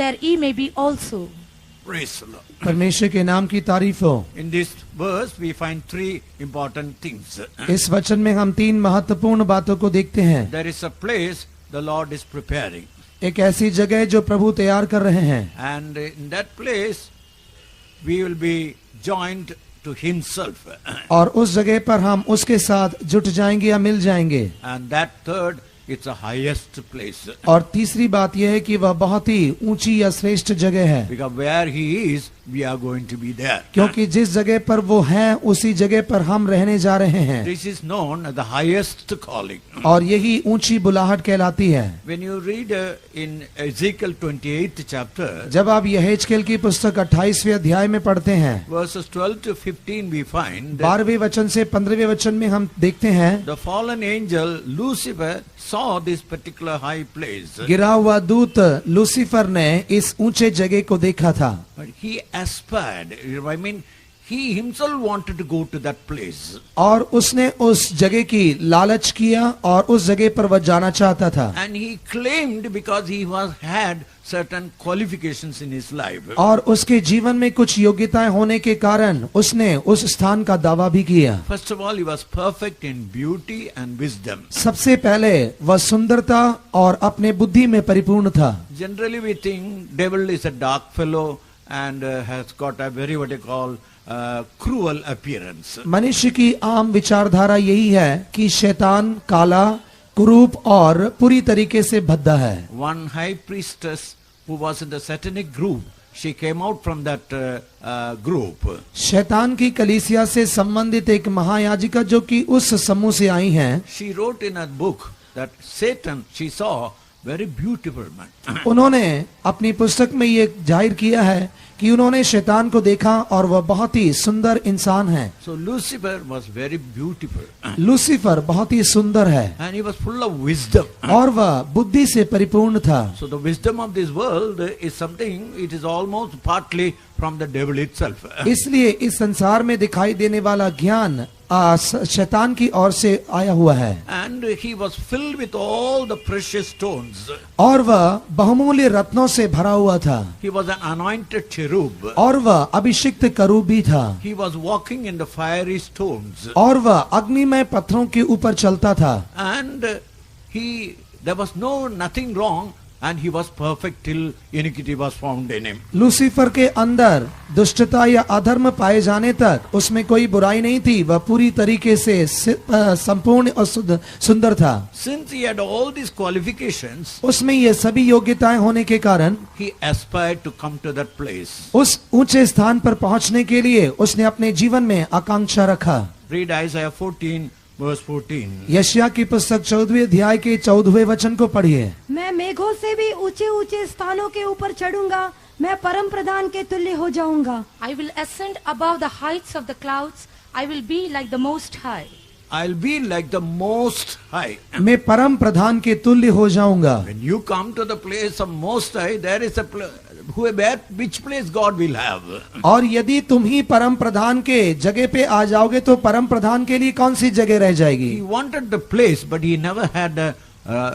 there ye may be also. Praise the Lord. परमेश्वर के नाम की तारीफ हो। In this verse we find three important things. इस वचन में हम तीन महत्वपूर्ण बातों को देखते हैं। There is a place the Lord is preparing. एक ऐसी जगह जो प्रभु तैयार कर रहे हैं, And in that place we will be joined to himself. और उस जगह पर हम उसके साथ जुट जाएंगे या मिल जाएंगे। And that third, it's a highest place. और तीसरी बात यह है कि वह बहुत ही ऊंची या श्रेष्ठ जगह है, Because where he is, we are going to be there. क्योंकि जिस जगह पर वो हैं उसी जगह पर हम रहने जा रहे हैं, This is known as the highest calling. और यही ऊंची बुलाहट कहलाती है। When you read in Ezekiel 28th chapter, जब आप यहेजकेल की पुस्तक 28वें अध्याय में पढ़ते हैं, verses 12 to 15, we find 12वें वचन से 15वें वचन में हम देखते हैं, the fallen angel Lucifer saw this particular high place. गिरा हुआ दूत लूसीफर ने इस ऊंचे जगह को देखा था, But he aspired. I mean, he himself wanted to go to that place. और उसने उस जगह की लालच किया और उस जगह पर वह जाना चाहता था, And he claimed because he had certain qualifications in his life. और उसके जीवन में कुछ योग्यताएं होने के कारण उसने उस स्थान का दावा भी किया। First of all, he was perfect in beauty and wisdom. सबसे पहले वह सुंदरता और अपने बुद्धि में परिपूर्ण था। Generally, we think devil is a dark fellow and has got a very what you call cruel appearance. मनुष्य की आम विचारधारा यही है कि शैतान काला, कुरूप और पूरी तरीके से भद्दा है। One high priestess who was in the satanic group, she came out from that group. शैतान की कलीसिया से संबंधित एक महायाजिका जो कि उस समूह से आई हैं, She wrote in a book that Satan, she saw very beautiful man. उन्होंने अपनी पुस्तक में ये जाहिर किया है कि उन्होंने शैतान को देखा और वह बहुत ही सुंदर इंसान है। So Lucifer was very beautiful. Lucifer बहुत ही सुंदर है And he was full of wisdom. और वह बुद्धि से परिपूर्ण था। So the wisdom of this world is something, it is almost partly from the devil itself. इसलिए इस संसार में दिखाई देने वाला ज्ञान शैतान की ओर से आया हुआ है, And he was filled with all the precious stones. और वह बहुमूल्य रत्नों से भरा हुआ था, He was an anointed cherub. और वह अभिषिक्त करूब भी था, He was walking in the fiery stones. और वह अग्निमय पत्थरों के ऊपर चलता था। And there was nothing wrong, and he was perfect till iniquity was found in him. Lucifer के अंदर दुष्टता या अधर्म पाए जाने तक उसमें कोई बुराई नहीं थी, वह पूरी तरीके से संपूर्ण और सुंदर था। Since he had all these qualifications, उसमें ये सभी योग्यताएं होने के कारण he aspired to come to that place. उस ऊंचे स्थान पर पहुंचने के लिए उसने अपने जीवन में आकांक्षा रखा। Read Isaiah 14 verse 14. यशायाह की पुस्तक 14वें अध्याय के 14वें वचन को पढ़िए। मैं मेघों से भी ऊंचे ऊंचे स्थानों के ऊपर चढ़ूंगा, मैं परम प्रधान के तुल्य हो जाऊंगा। I will ascend above the heights of the clouds. I will be like the Most High. I'll be like the Most High. मैं परम प्रधान के तुल्य हो जाऊंगा। When you come to the place of Most High, there is a which place God will have. और यदि तुम ही परम प्रधान के जगह पे आ जाओगे तो परम प्रधान के लिए कौन सी जगह रह जाएगी? He wanted the place, but he never had a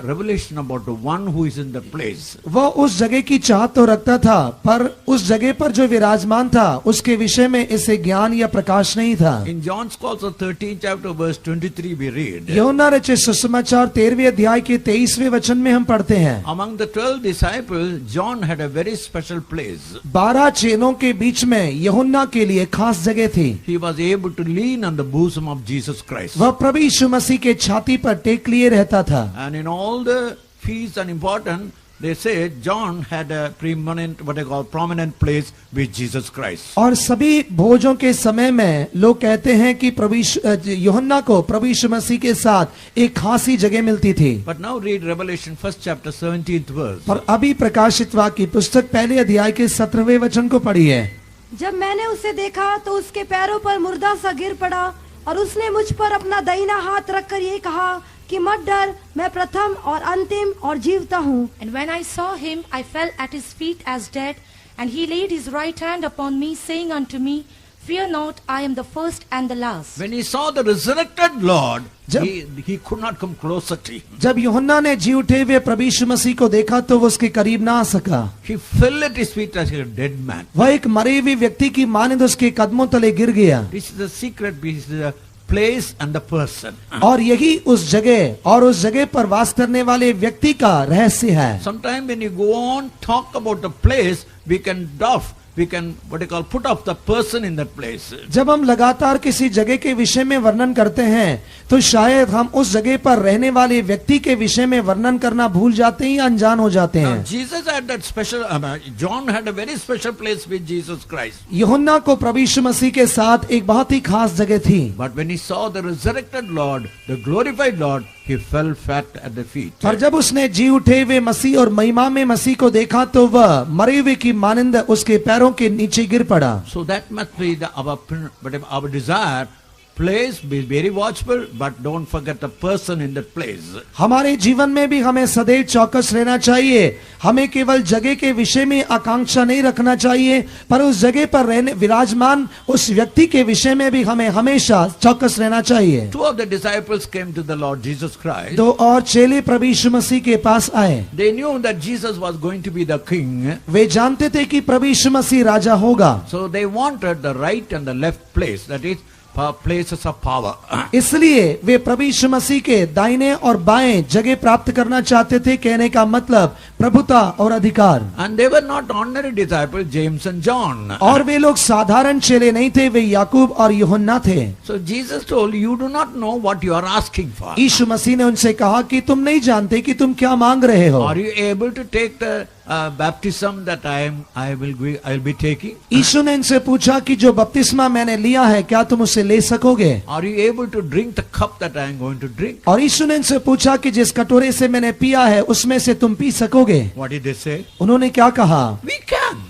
revelation about the one who is in the place. वो उस जगह की चाहत तो रखता था, पर उस जगह पर जो विराजमान था उसके विषय में इसे ज्ञान या प्रकाश नहीं था। In John's Gospel 13th chapter verse 23 we read, यूहन्ना रचित सुसमाचार 13वें अध्याय के 23वें वचन में हम पढ़ते हैं, among the 12 disciples, John had a very special place. 12 चेलों के बीच में यूहन्ना के लिए खास जगह थी। He was able to lean on the bosom of Jesus Christ. वह प्रभु यीशु मसीह के छाती पर टेक लिए रहता था। And in all the feasts and important, they say John had a prominent place with Jesus Christ. और सभी भोजों के समय में लोग कहते हैं कि प्रभु यूहन्ना को प्रभु यीशु मसीह के साथ एक खासी जगह मिलती थी। But now read Revelation 1st chapter 17th verse. पर अभी प्रकाशित वाक्य की पुस्तक पहले अध्याय के 17वें वचन को पढ़िए। जब मैंने उसे देखा तो उसके पैरों पर मुर्दा सा गिर पड़ा, और उसने मुझ पर अपना दाहिना हाथ रखकर ये कहा कि मत डर, मैं प्रथम और अंतिम और जीवता हूँ। And when I saw him, I fell at his feet as dead, and he laid his right hand upon me, saying unto me, Fear not, I am the first and the last. When he saw the resurrected Lord, जब- he could not come closer to him. जब यूहन्ना ने जी उठे हुए प्रभु यीशु मसीह को देखा तो वो उसके करीब ना आ सका। He fell at his feet as a dead man. वह एक मरे हुए व्यक्ति की मानद उसके कदमों तले गिर गया। This is the secret, this is the place and the person. और यही उस जगह और उस जगह पर वास करने वाले व्यक्ति का रहस्य है। Sometimes when you go on talk about the place, we can put off the person in that place. जब हम लगातार किसी जगह के विषय में वर्णन करते हैं तो शायद हम उस जगह पर रहने वाले व्यक्ति के विषय में वर्णन करना भूल जाते हैं या अनजान हो जाते Now, हैं। Jesus had that special, John had a very special place with Jesus Christ. यूहन्ना को प्रभु यीशु मसीह के साथ एक बहुत ही खास जगह थी। But when he saw the resurrected Lord, the glorified Lord, he fell flat at the feet. पर जब उसने जी उठे हुए मसीह और महिमा में मसीह को देखा तो वह मरे हुए की मानंद उसके पैरों के नीचे गिर पड़ा। So that must be our desire. Place, be very watchful, but don't forget the person in that place. हमारे जीवन में भी हमें सदैव चौकस रहना चाहिए। हमें केवल जगह के विषय में आकांक्षा नहीं रखना चाहिए, पर उस जगह पर रहने विराजमान उस व्यक्ति के विषय में भी हमें हमेशा चौकस रहना चाहिए। Two of the disciples came to the Lord Jesus Christ. दो और चेले प्रभु यीशु मसीह के पास आए। They knew that Jesus was going to be the king. वे जानते थे कि प्रभु यीशु मसीह राजा होगा, So they wanted the right and the left place, that is, places of power. इसलिए वे प्रभु यीशु मसीह के दाहिने और बाएं जगह प्राप्त करना चाहते थे। कहने का मतलब प्रभुता और अधिकार। And they were not ordinary disciples, James and John. और वे लोग साधारण चेले नहीं थे, वे याकूब और यूहन्ना थे। So Jesus told, you do not know what you are asking for. यीशु मसीह ने उनसे कहा कि तुम नहीं जानते कि तुम क्या मांग रहे हो। Are you able to take the baptism that I will be taking? यीशु ने इनसे पूछा कि जो बपतिस्मा मैंने लिया है क्या तुम उसे ले सकोगे? Are you able to drink the cup that I am going to drink? और यीशु ने इनसे पूछा कि जिस कटोरे से मैंने पिया है उसमें से तुम पी सकोगे? What did they say? उन्होंने क्या कहा? We can.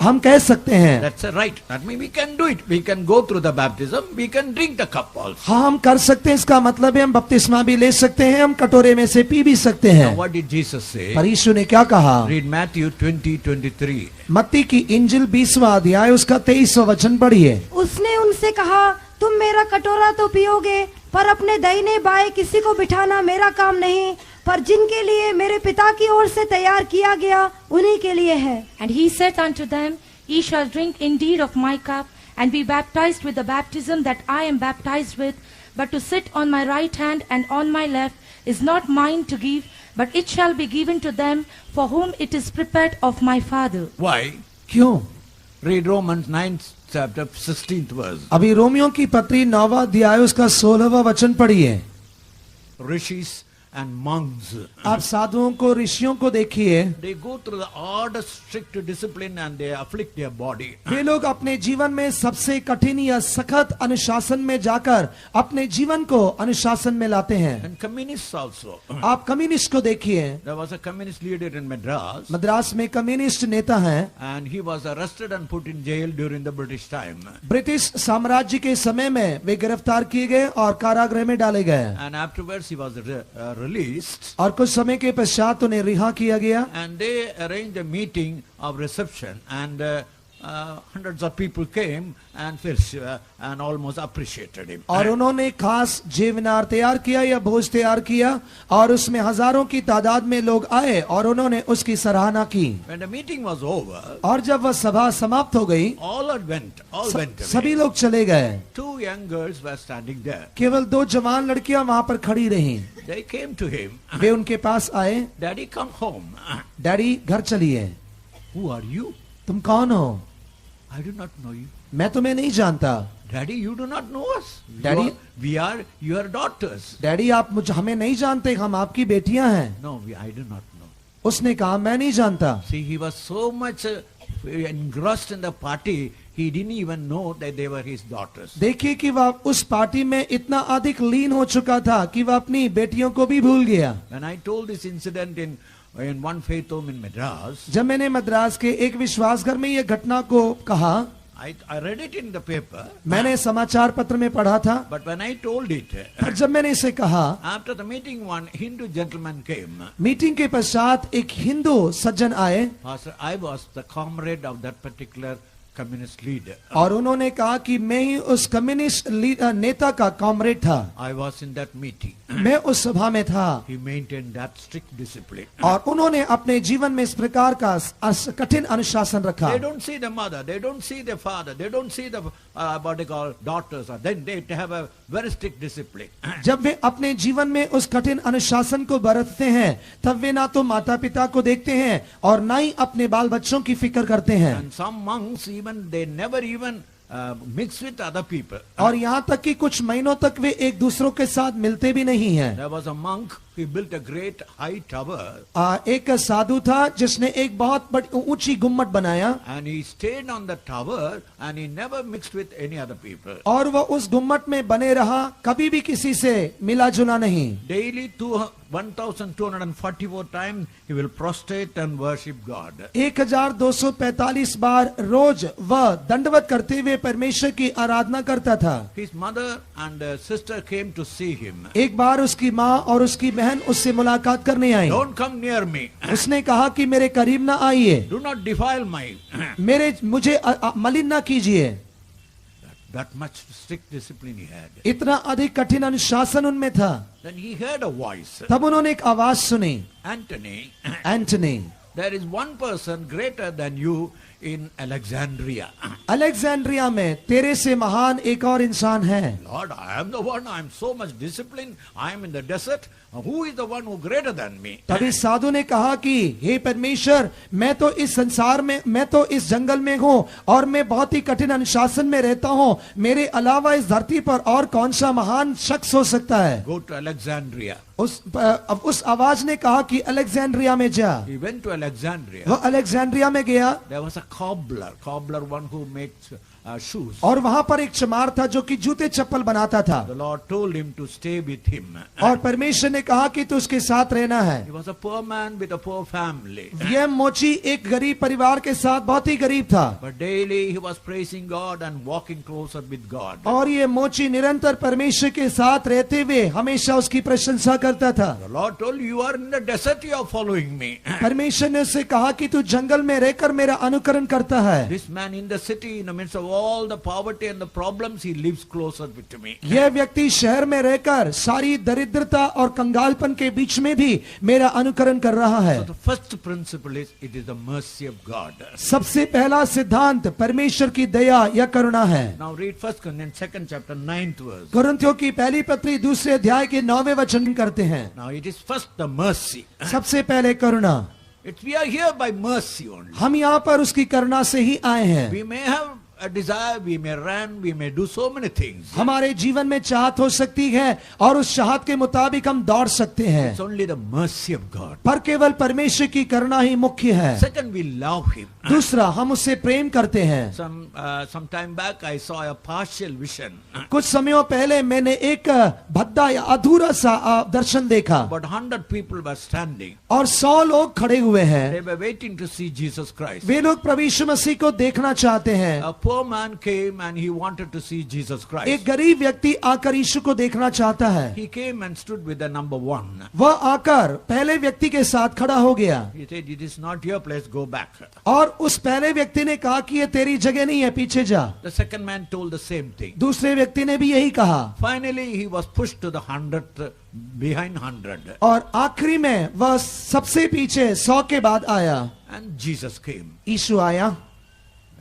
हम कह सकते हैं। That's right. That means we can do it. We can go through the baptism. We can drink the cup also. हाँ, हम कर सकते हैं। इसका मतलब है हम बपतिस्मा भी ले सकते हैं, हम कटोरे में से पी भी सकते हैं। Now what did Jesus say? पर यीशु ने क्या कहा? Read Matthew 20:23. मत्ती की इंजिल 20वां अध्याय उसका 23वां वचन पढ़िए। उसने उनसे कहा, तुम मेरा कटोरा तो पियोगे, पर अपने दाहिने बाएं किसी को बिठाना मेरा काम नहीं, पर जिनके लिए मेरे पिता की ओर से तैयार किया गया उन्हीं के लिए है। And he said unto them, Ye shall drink indeed of my cup, and be baptized with the baptism that I am baptized with, but to sit on my right hand and on my left is not mine to give, but it shall be given to them for whom it is prepared of my Father. Why? क्यों? Read Romans 9th chapter 16th verse. अभी Romeo की पत्री 9वां अध्याय उसका 16वां वचन पढ़िए। Rishis and monks, आप साधुओं को, ऋषियों को देखिए, they go through the hardest strict discipline and they afflict their body. वे लोग अपने जीवन में सबसे कठिन या सखत अनुशासन में जाकर अपने जीवन को अनुशासन में लाते हैं। And communists also. आप कम्युनिस्ट को देखिए। There was a communist leader in Madras, Madras में कम्युनिस्ट नेता हैं। and he was arrested and put in jail during the British time. British साम्राज्य के समय में वे गिरफ्तार किए गए और कारागृह में डाले गए And afterwards he was released. और कुछ समय के पश्चात उन्हें रिहा किया गया। And they arranged a meeting of reception, and hundreds of people came and almost appreciated him. और उन्होंने खास जेवनार तैयार किया या भोज तैयार किया और उसमें हजारों की तादाद में लोग आए और उन्होंने उसकी सराहना की। When the meeting was over, और जब वह सभा समाप्त हो गई, all went सभी away. लोग चले गए। 2 young girls were standing there. केवल 2 जवान लड़कियां वहां पर खड़ी रहीं। They came to him. वे उनके पास आए, Daddy, come home. डैडी घर चलिए। Who are you? तुम कौन हो? I do not know you. मैं तुम्हें नहीं जानता। Daddy, you do not know us. Daddy? We are your daughters. Daddy आप हमें नहीं जानते, हम आपकी बेटियां हैं। No, I do not know. उसने कहा मैं नहीं जानता। See, he was so much engrossed in the party, he didn't even know that they were his daughters. देखिए कि वह उस पार्टी में इतना अधिक लीन हो चुका था कि वह अपनी बेटियों को भी भूल गया। When I told this incident in one faith home in Madras, जब मैंने मद्रास के एक विश्वास घर में यह घटना को कहा, I read it in the paper, मैंने समाचार पत्र में पढ़ा था, but when I told it, पर जब मैंने इसे कहा, after the meeting, one Hindu gentleman came. Meeting के पश्चात एक हिंदू सज्जन आए। Pastor, I was the comrade of that particular communist leader. और उन्होंने कहा कि मैं ही उस कम्युनिस्ट नेता का कॉमरेड था। I was in that meeting. मैं उस सभा में था He maintained that strict discipline. और उन्होंने अपने जीवन में इस प्रकार का कठिन अनुशासन रखा। They don't see the mother, they don't see the father, they don't see the what they call daughters. Then they have a very strict discipline. जब वे अपने जीवन में उस कठिन अनुशासन को बरतते हैं तब वे ना तो माता पिता को देखते हैं और ना ही अपने बाल बच्चों की फिक्र करते हैं। And some monks even they never even mix with other people. और यहाँ तक कि कुछ महीनों तक वे एक दूसरों के साथ मिलते भी नहीं हैं। There was a monk, he built a great high tower. एक साधु था जिसने एक बहुत बड़ी ऊंची गुम्मट बनाया And he stayed on the tower and he never mixed with any other people. और वह उस गुम्मट में बने रहा, कभी भी किसी से मिला जुला नहीं। Daily 1244 times he will prostrate and worship God. 1245 बार रोज वह दंडवत करते हुए परमेश्वर की आराधना करता था। His mother and sister came to see him. एक बार उसकी माँ और उसकी बहन उससे मुलाकात करने आई। Don't come near me. उसने कहा कि मेरे करीब ना आइए, Do not defile my. मुझे मलिन ना कीजिए। That much strict discipline he had. इतना अधिक कठिन अनुशासन उनमें था। Then he heard a voice. तब उन्होंने एक आवाज सुनी, Anthony, Antony, there is one person greater than you in Alexandria. Alexandria में तेरे से महान एक और इंसान है। Lord, I am the one. I am so much disciplined. I am in the desert. Who is the one who greater than me? तभी साधु ने कहा कि हे परमेश्वर, मैं तो इस संसार में, मैं तो इस जंगल में हूँ और मैं बहुत ही कठिन अनुशासन में रहता हूँ। मेरे अलावा इस धरती पर और कौन सा महान शख्स हो सकता है? Go to Alexandria. उस आवाज ने कहा कि अलेक्जेंड्रिया में जा। He went to Alexandria. वह अलेक्जेंड्रिया में गया There was a cobbler one who makes shoes. और वहां पर एक चमार था जो कि जूते चप्पल बनाता था। The Lord told him to stay with him. और परमेश्वर ने कहा कि तू उसके साथ रहना है। He was a poor man with a poor family. यह मोची एक गरीब परिवार के साथ बहुत ही गरीब था। But daily he was praising God and walking closer with God. और ये मोची निरंतर परमेश्वर के साथ रहते हुए हमेशा उसकी प्रशंसा करता था। The Lord told you are in the desert, you are following me. परमेश्वर ने उससे कहा कि तू जंगल में रहकर मेरा अनुकरण करता है। This man in the city, in the midst of all the poverty and the problems, he lives closer with me. यह व्यक्ति शहर में रहकर सारी दरिद्रता और कंगालपन के बीच में भी मेरा अनुकरण कर रहा है। So the first principle is it is the mercy of God. सबसे पहला सिद्धांत परमेश्वर की दया या करुणा है। Now read 1 Corinthians 2nd chapter 9th verse. कुरिन्थियों की पहली पत्री दूसरे अध्याय के 9वें वचन करते हैं। Now it is first the mercy. सबसे पहले करुणा। We are here by mercy only. हम यहाँ पर उसकी करुणा से ही आए हैं। We may have a desire, we may run, we may do so many things. हमारे जीवन में चाहत हो सकती है और उस चाहत के मुताबिक हम दौड़ सकते हैं, It's only the mercy of God. पर केवल परमेश्वर की करुणा ही मुख्य है। Second, we love Him. दूसरा, हम उससे प्रेम करते हैं। Some time back I saw a partial vision. कुछ समयों पहले मैंने एक भद्दा या अधूरा सा दर्शन देखा About 100 people were standing. और 100 लोग खड़े हुए हैं। They were waiting to see Jesus Christ. वे लोग प्रभु यीशु मसीह को देखना चाहते हैं। A poor man came and he wanted to see Jesus एक Christ. गरीब व्यक्ति आकर यीशु को देखना चाहता है। He came and stood with the number 1. वह आकर पहले व्यक्ति के साथ खड़ा हो गया He said, "It is not your place, go back." और उस पहले व्यक्ति ने कहा कि ये तेरी जगह नहीं है, पीछे जा। The second man told the same thing. दूसरे व्यक्ति ने भी यही कहा Finally he was pushed to the 100th, behind 100. और आखिरी में वह सबसे पीछे 100 के बाद आया। And Jesus came. यीशु आया।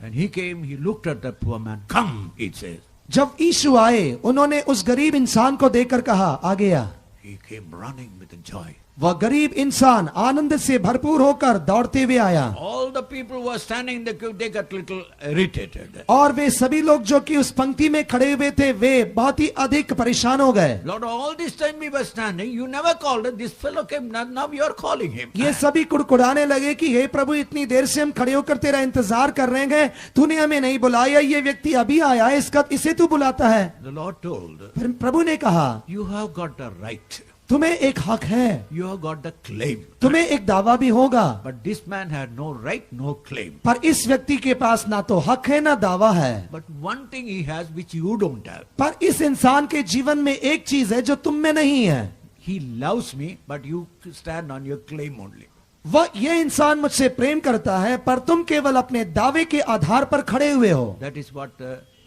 And he came, he looked at the poor man. "Come," he says. जब यीशु आए, उन्होंने उस गरीब इंसान को देखकर कहा, आ गया। He came running with joy. वह गरीब इंसान आनंद से भरपूर होकर दौड़ते हुए आया। All the people who were standing in the queue, they got little irritated. और वे सभी लोग जो कि उस पंक्ति में खड़े हुए थे, वे बहुत ही अधिक परेशान हो गए। Lord, all this time we were standing, you never called us. This fellow came, now you are calling him. ये सभी कुड़कुड़ाने लगे कि हे प्रभु, इतनी देर से हम खड़े होकर तेरा इंतजार कर रहे हैं, तूने हमें नहीं बुलाया, ये व्यक्ति अभी आया है, इसे तू बुलाता है। The Lord told, फिर प्रभु ने कहा, you have got the right. तुम्हें एक हक है, You have got the claim. तुम्हें एक दावा भी होगा, But this man had no right, no claim. पर इस व्यक्ति के पास ना तो हक है ना दावा है। But one thing he has which you don't have. पर इस इंसान के जीवन में एक चीज है जो तुम में नहीं है। He loves me, but you stand on your claim only. वह ये इंसान मुझसे प्रेम करता है, पर तुम केवल अपने दावे के आधार पर खड़े हुए हो। That is what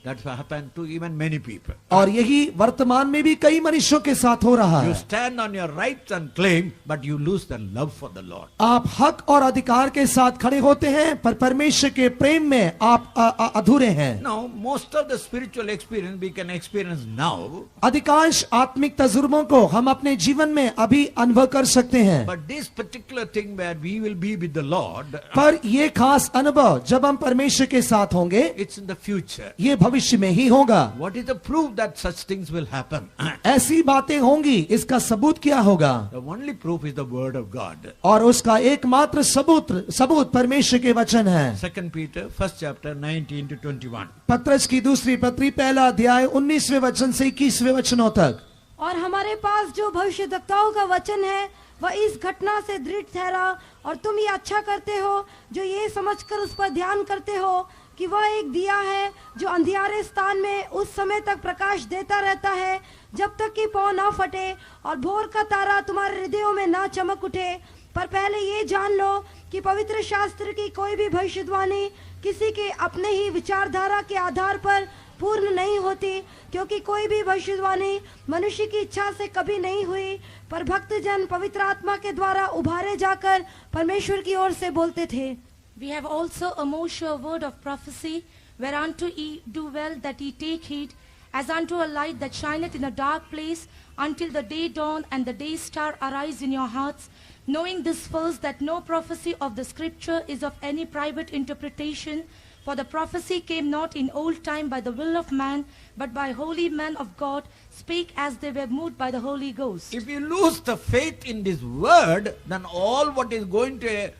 that's what happened to even many people. और यही वर्तमान में भी कई मनुष्यों के साथ हो रहा You है। stand on your rights and claim, but you lose the love for the Lord. आप हक और अधिकार के साथ खड़े होते हैं, पर परमेश्वर के प्रेम में आप अधूरे हैं। Now, most of the spiritual experience we can experience now, अधिकांश आत्मिक तजुर्बों को हम अपने जीवन में अभी अनुभव कर सकते हैं, but this particular thing where we will be with the Lord, पर ये खास अनुभव जब हम परमेश्वर के साथ होंगे, it's in the future. ये भविष्य में ही होगा। What is the proof that such things will happen? ऐसी बातें होंगी, इसका सबूत क्या होगा? The only proof is the word of God. और उसका एकमात्र सबूत परमेश्वर के वचन है। 2 Peter, 1st chapter, 19 to 21. पत्रस की दूसरी पत्री पहला अध्याय 19वें वचन से 21वें वचनों तक। और हमारे पास जो भविष्यद्वक्ताओं का वचन है वह इस घटना से दृढ़ ठहरा, और तुम ये अच्छा करते हो जो ये समझकर उस पर ध्यान करते हो कि वह एक दिया है जो अंधियारे स्थान में उस समय तक प्रकाश देता रहता है जब तक कि पौ न फटे और भोर का तारा तुम्हारे हृदयों में न चमक उठे। पर पहले ये जान लो कि पवित्र शास्त्र की कोई भी भविष्यवाणी किसी के अपने ही विचारधारा के आधार पर पूर्ण नहीं होती, क्योंकि कोई भी भविष्यवाणी मनुष्य की इच्छा से कभी नहीं हुई, पर भक्तजन पवित्र आत्मा के द्वारा उभारे जाकर परमेश्वर की ओर से बोलते थे। We have also a more sure word of prophecy, whereunto ye do well that ye take heed, as unto a light that shineth in a dark place, until the day dawn and the day star arise in your hearts, knowing this first, that no prophecy of the Scripture is of any private interpretation, for the prophecy came not in old time by the will of man, but by holy men of God, spake as they were moved by the Holy Ghost. If you lose the faith in this word, then all what is going to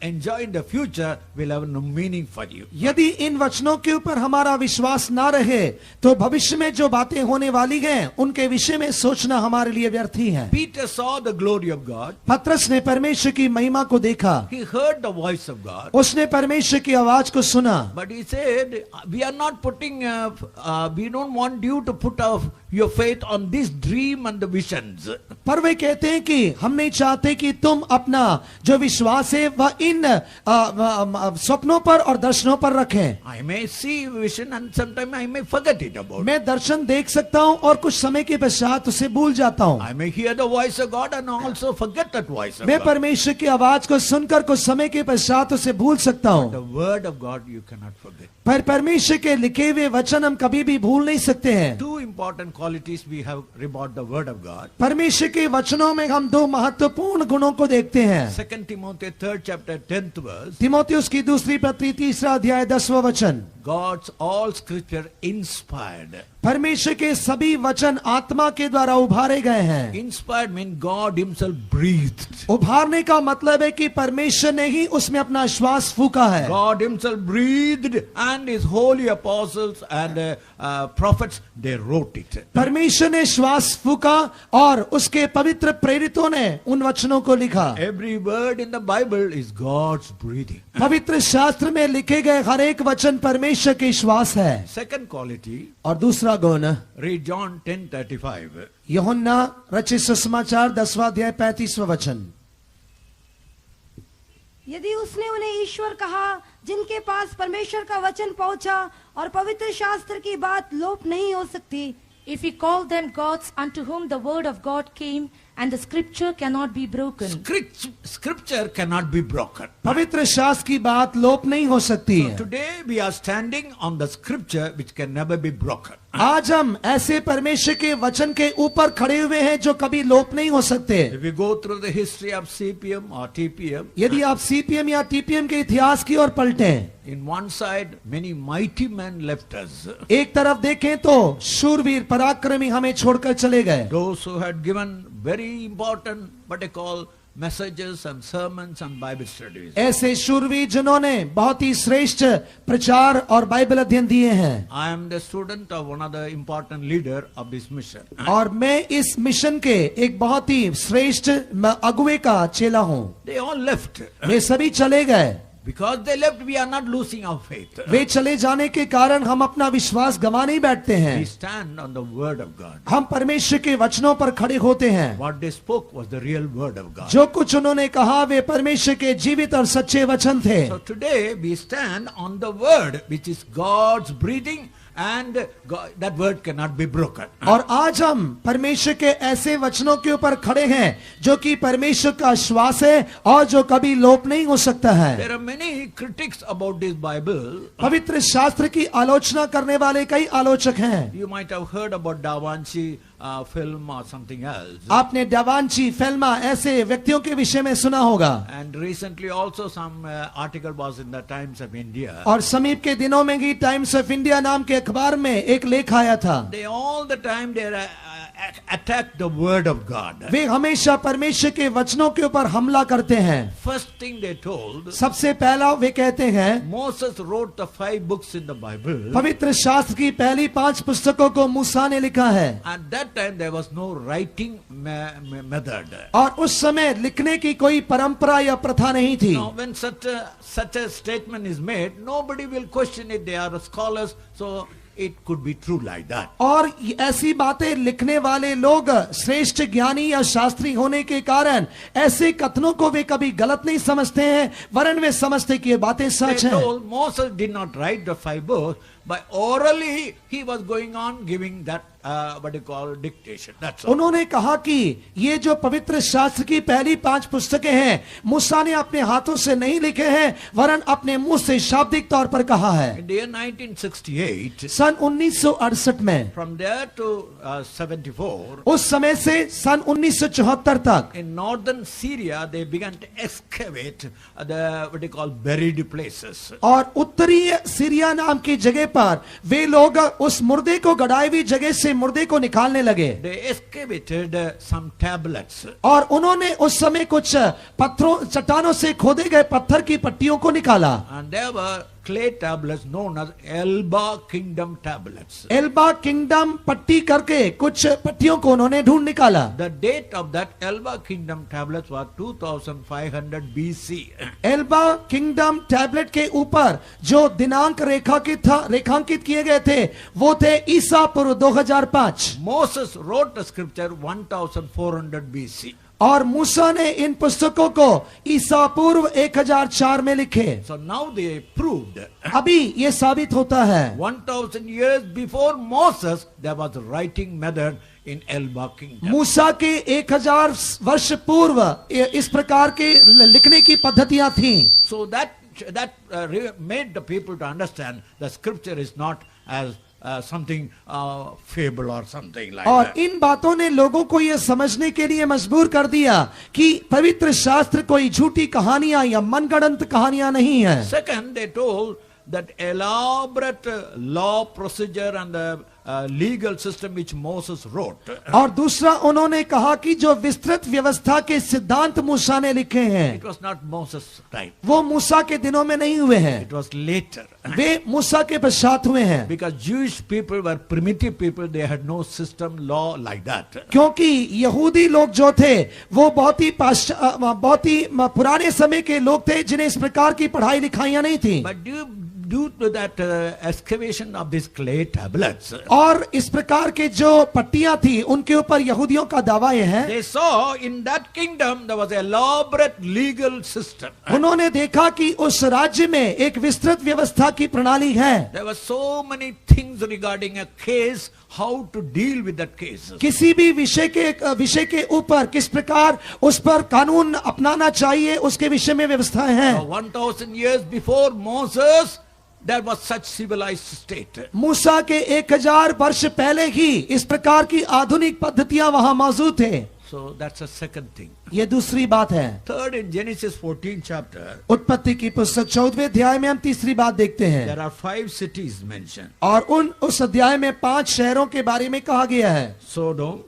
enjoy in the future will have no meaning for you. यदि इन वचनों के ऊपर हमारा विश्वास ना रहे, तो भविष्य में जो बातें होने वाली हैं उनके विषय में सोचना हमारे लिए व्यर्थ ही है। Peter saw the glory of God. पत्रस ने परमेश्वर की महिमा को देखा, He heard the voice of God. उसने परमेश्वर की आवाज को सुना, But he said, we are not putting, we don't want you to put your faith on this dream and the visions. पर वे कहते हैं कि हम नहीं चाहते कि तुम अपना जो विश्वास है वह इन स्वप्नों पर और दर्शनों पर रखें। I may see vision and sometime I may forget it about. मैं दर्शन देख सकता हूँ और कुछ समय के पश्चात उसे भूल जाता हूँ। I may hear the voice of God and also forget that voice of मैं God. परमेश्वर की आवाज को सुनकर कुछ समय के पश्चात उसे भूल सकता हूँ, The word of God you cannot forget. पर परमेश्वर के लिखे हुए वचन हम कभी भी भूल नहीं सकते हैं। Two important qualities we have about the word of God. परमेश्वर के वचनों में हम दो महत्वपूर्ण गुणों को देखते हैं। 2 Timothy 3rd chapter 10th verse. तिमोथियुस की दूसरी पत्री 3रा अध्याय 10वां वचन। God's all scripture inspired. परमेश्वर के सभी वचन आत्मा के द्वारा उभारे गए हैं। Inspired means God himself breathed. उभारने का मतलब है कि परमेश्वर ने ही उसमें अपना श्वास फूका है। God himself breathed and his holy apostles and prophets, they wrote it. परमेश्वर ने श्वास फूका और उसके पवित्र प्रेरितों ने उन वचनों को लिखा। Every word in the Bible is God's breathing. पवित्र शास्त्र में लिखे गए हर एक वचन परमेश्वर के श्वास है। Second quality, और दूसरा गुण, read John 10:35. यूहन्ना रचित सुसमाचार 10वां अध्याय 35वां वचन। यदि उसने उन्हें ईश्वर कहा जिनके पास परमेश्वर का वचन पहुंचा और पवित्र शास्त्र की बात लोप नहीं हो सकती। If he called them gods unto whom the word of God came, and the scripture cannot be broken. Scripture cannot be broken. पवित्र शास्त्र की बात लोप नहीं हो सकती है। Today we are standing on the scripture which can never be broken. आज हम ऐसे परमेश्वर के वचन के ऊपर खड़े हुए हैं जो कभी लोप नहीं हो सकते। If we go through the history of CPM or TPM, यदि आप CPM या TPM के इतिहास की ओर पलटें, in one side many mighty men left us. एक तरफ देखें तो शूरवीर पराक्रमी हमें छोड़कर चले गए। Those who had given very important what I call messages and sermons and Bible studies. ऐसे शूरवीर जिन्होंने बहुत ही श्रेष्ठ प्रचार और बाइबल अध्ययन दिए हैं। I am the student of one of the important leader of this mission. और मैं इस मिशन के एक बहुत ही श्रेष्ठ अगुवे का चेला हूँ। They all left. वे सभी चले गए। Because they left, we are not losing our faith. वे चले जाने के कारण हम अपना विश्वास गंवा नहीं बैठते We हैं, stand on the word of God. हम परमेश्वर के वचनों पर खड़े होते हैं। What they spoke was the real word of God. जो कुछ उन्होंने कहा वे परमेश्वर के जीवित और सच्चे वचन थे। So today we stand on the word which is God's breathing, and God, that word cannot be broken. और आज हम परमेश्वर के ऐसे वचनों के ऊपर खड़े हैं जो कि परमेश्वर का श्वास है और जो कभी लोप नहीं हो सकता है। There are many critics about this Bible. पवित्र शास्त्र की आलोचना करने वाले कई आलोचक हैं। You might have heard about Da Vinci film or something else. आपने डावांची फिल्मा ऐसे व्यक्तियों के विषय में सुना होगा। And recently also some article was in the Times of India. और समीप के दिनों में ही टाइम्स ऑफ इंडिया नाम के अखबार में एक लेख आया था। They all the time they attack the word of God. वे हमेशा परमेश्वर के वचनों के ऊपर हमला करते हैं। First thing they told, सबसे पहला वे कहते हैं Moses wrote the 5 books in the Bible. पवित्र शास्त्र की पहली 5 पुस्तकों को मूसा ने लिखा है। At that time there was no writing method. और उस समय लिखने की कोई परंपरा या प्रथा नहीं थी। Now when such a statement is made, nobody will question it. They are scholars, so it could be true like that. और ऐसी बातें लिखने वाले लोग श्रेष्ठ ज्ञानी या शास्त्री होने के कारण ऐसे कथनों को वे कभी गलत नहीं समझते हैं, वरन वे समझते कि ये बातें They सच हैं। told Moses did not write the 5 books, but orally he was going on giving that what you call dictation. That's all. उन्होंने कहा कि ये जो पवित्र शास्त्र की पहली 5 पुस्तकें हैं मूसा ने अपने हाथों से नहीं लिखे हैं, वरन अपने मुंह से शाब्दिक तौर पर कहा है। In the year 1968, सन 1968 में, from there to 74, उस समय से सन 1974 तक in northern Syria they began to excavate the what you call buried places. और उत्तरी सीरिया नाम की जगह पर वे लोग उस मुर्दे को गड़ाई हुई जगह से मुर्दे को निकालने लगे। They excavated some tablets. और उन्होंने उस समय कुछ पत्थरों चट्टानों से खोदे गए पत्थर की पट्टियों को निकाला। And there were clay tablets known as Elba Kingdom tablets. Elba kingdom पट्टी करके कुछ पट्टियों को उन्होंने ढूंढ निकाला। The date of that Elba Kingdom tablets was 2500 BC. Elba kingdom tablet के ऊपर जो दिनांक रेखांकित किए गए थे वो थे ईसा पूर्व 2005। Moses wrote the scripture 1400 BC. और मूसा ने इन पुस्तकों को ईसा पूर्व 1004 में लिखे। So now they proved अभी ये साबित होता है 1000 years before Moses there was a writing method in Elba Kingdom. मूसा के 1000 वर्ष पूर्व इस प्रकार के लिखने की पद्धतियां थी। So that made the people to understand the scripture is not as something fable or something like और that. इन बातों ने लोगों को यह समझने के लिए मजबूर कर दिया कि पवित्र शास्त्र कोई झूठी कहानियां या मनगढ़ंत कहानियां नहीं है। Second, they told that elaborate law procedure and the legal system which Moses wrote. और दूसरा उन्होंने कहा कि जो विस्तृत व्यवस्था के सिद्धांत मूसा ने लिखे हैं It was not Moses' time. वो मूसा के दिनों में नहीं हुए हैं, It was later. वे मूसा के पश्चात हुए हैं। Because Jewish people were primitive people, they had no system law like that. क्योंकि यहूदी लोग जो थे वो बहुत ही पुराने समय के लोग थे जिन्हें इस प्रकार की पढ़ाई लिखाइयां नहीं थी। But due to that excavation of these clay tablets, और इस प्रकार के जो पट्टियां थी उनके ऊपर यहूदियों का दावा यह है they saw in that kingdom there was an elaborate legal system. उन्होंने देखा कि उस राज्य में एक विस्तृत व्यवस्था की प्रणाली है। There were so many things regarding a case, how to deal with that case. किसी भी विषय के ऊपर किस प्रकार उस पर कानून अपनाना चाहिए उसके विषय में व्यवस्थाएं हैं। 1000 years before Moses, there was such civilized state. मूसा के 1000 वर्ष पहले ही इस प्रकार की आधुनिक पद्धतियां वहां मौजूद थे। So that's a second thing. ये दूसरी बात है। Third, in Genesis 14 chapter, उत्पत्ति की पुस्तक 14वें अध्याय में हम तीसरी बात देखते हैं। there are 5 cities mentioned. और उस अध्याय में 5 शहरों के बारे में कहा गया है। Sodom,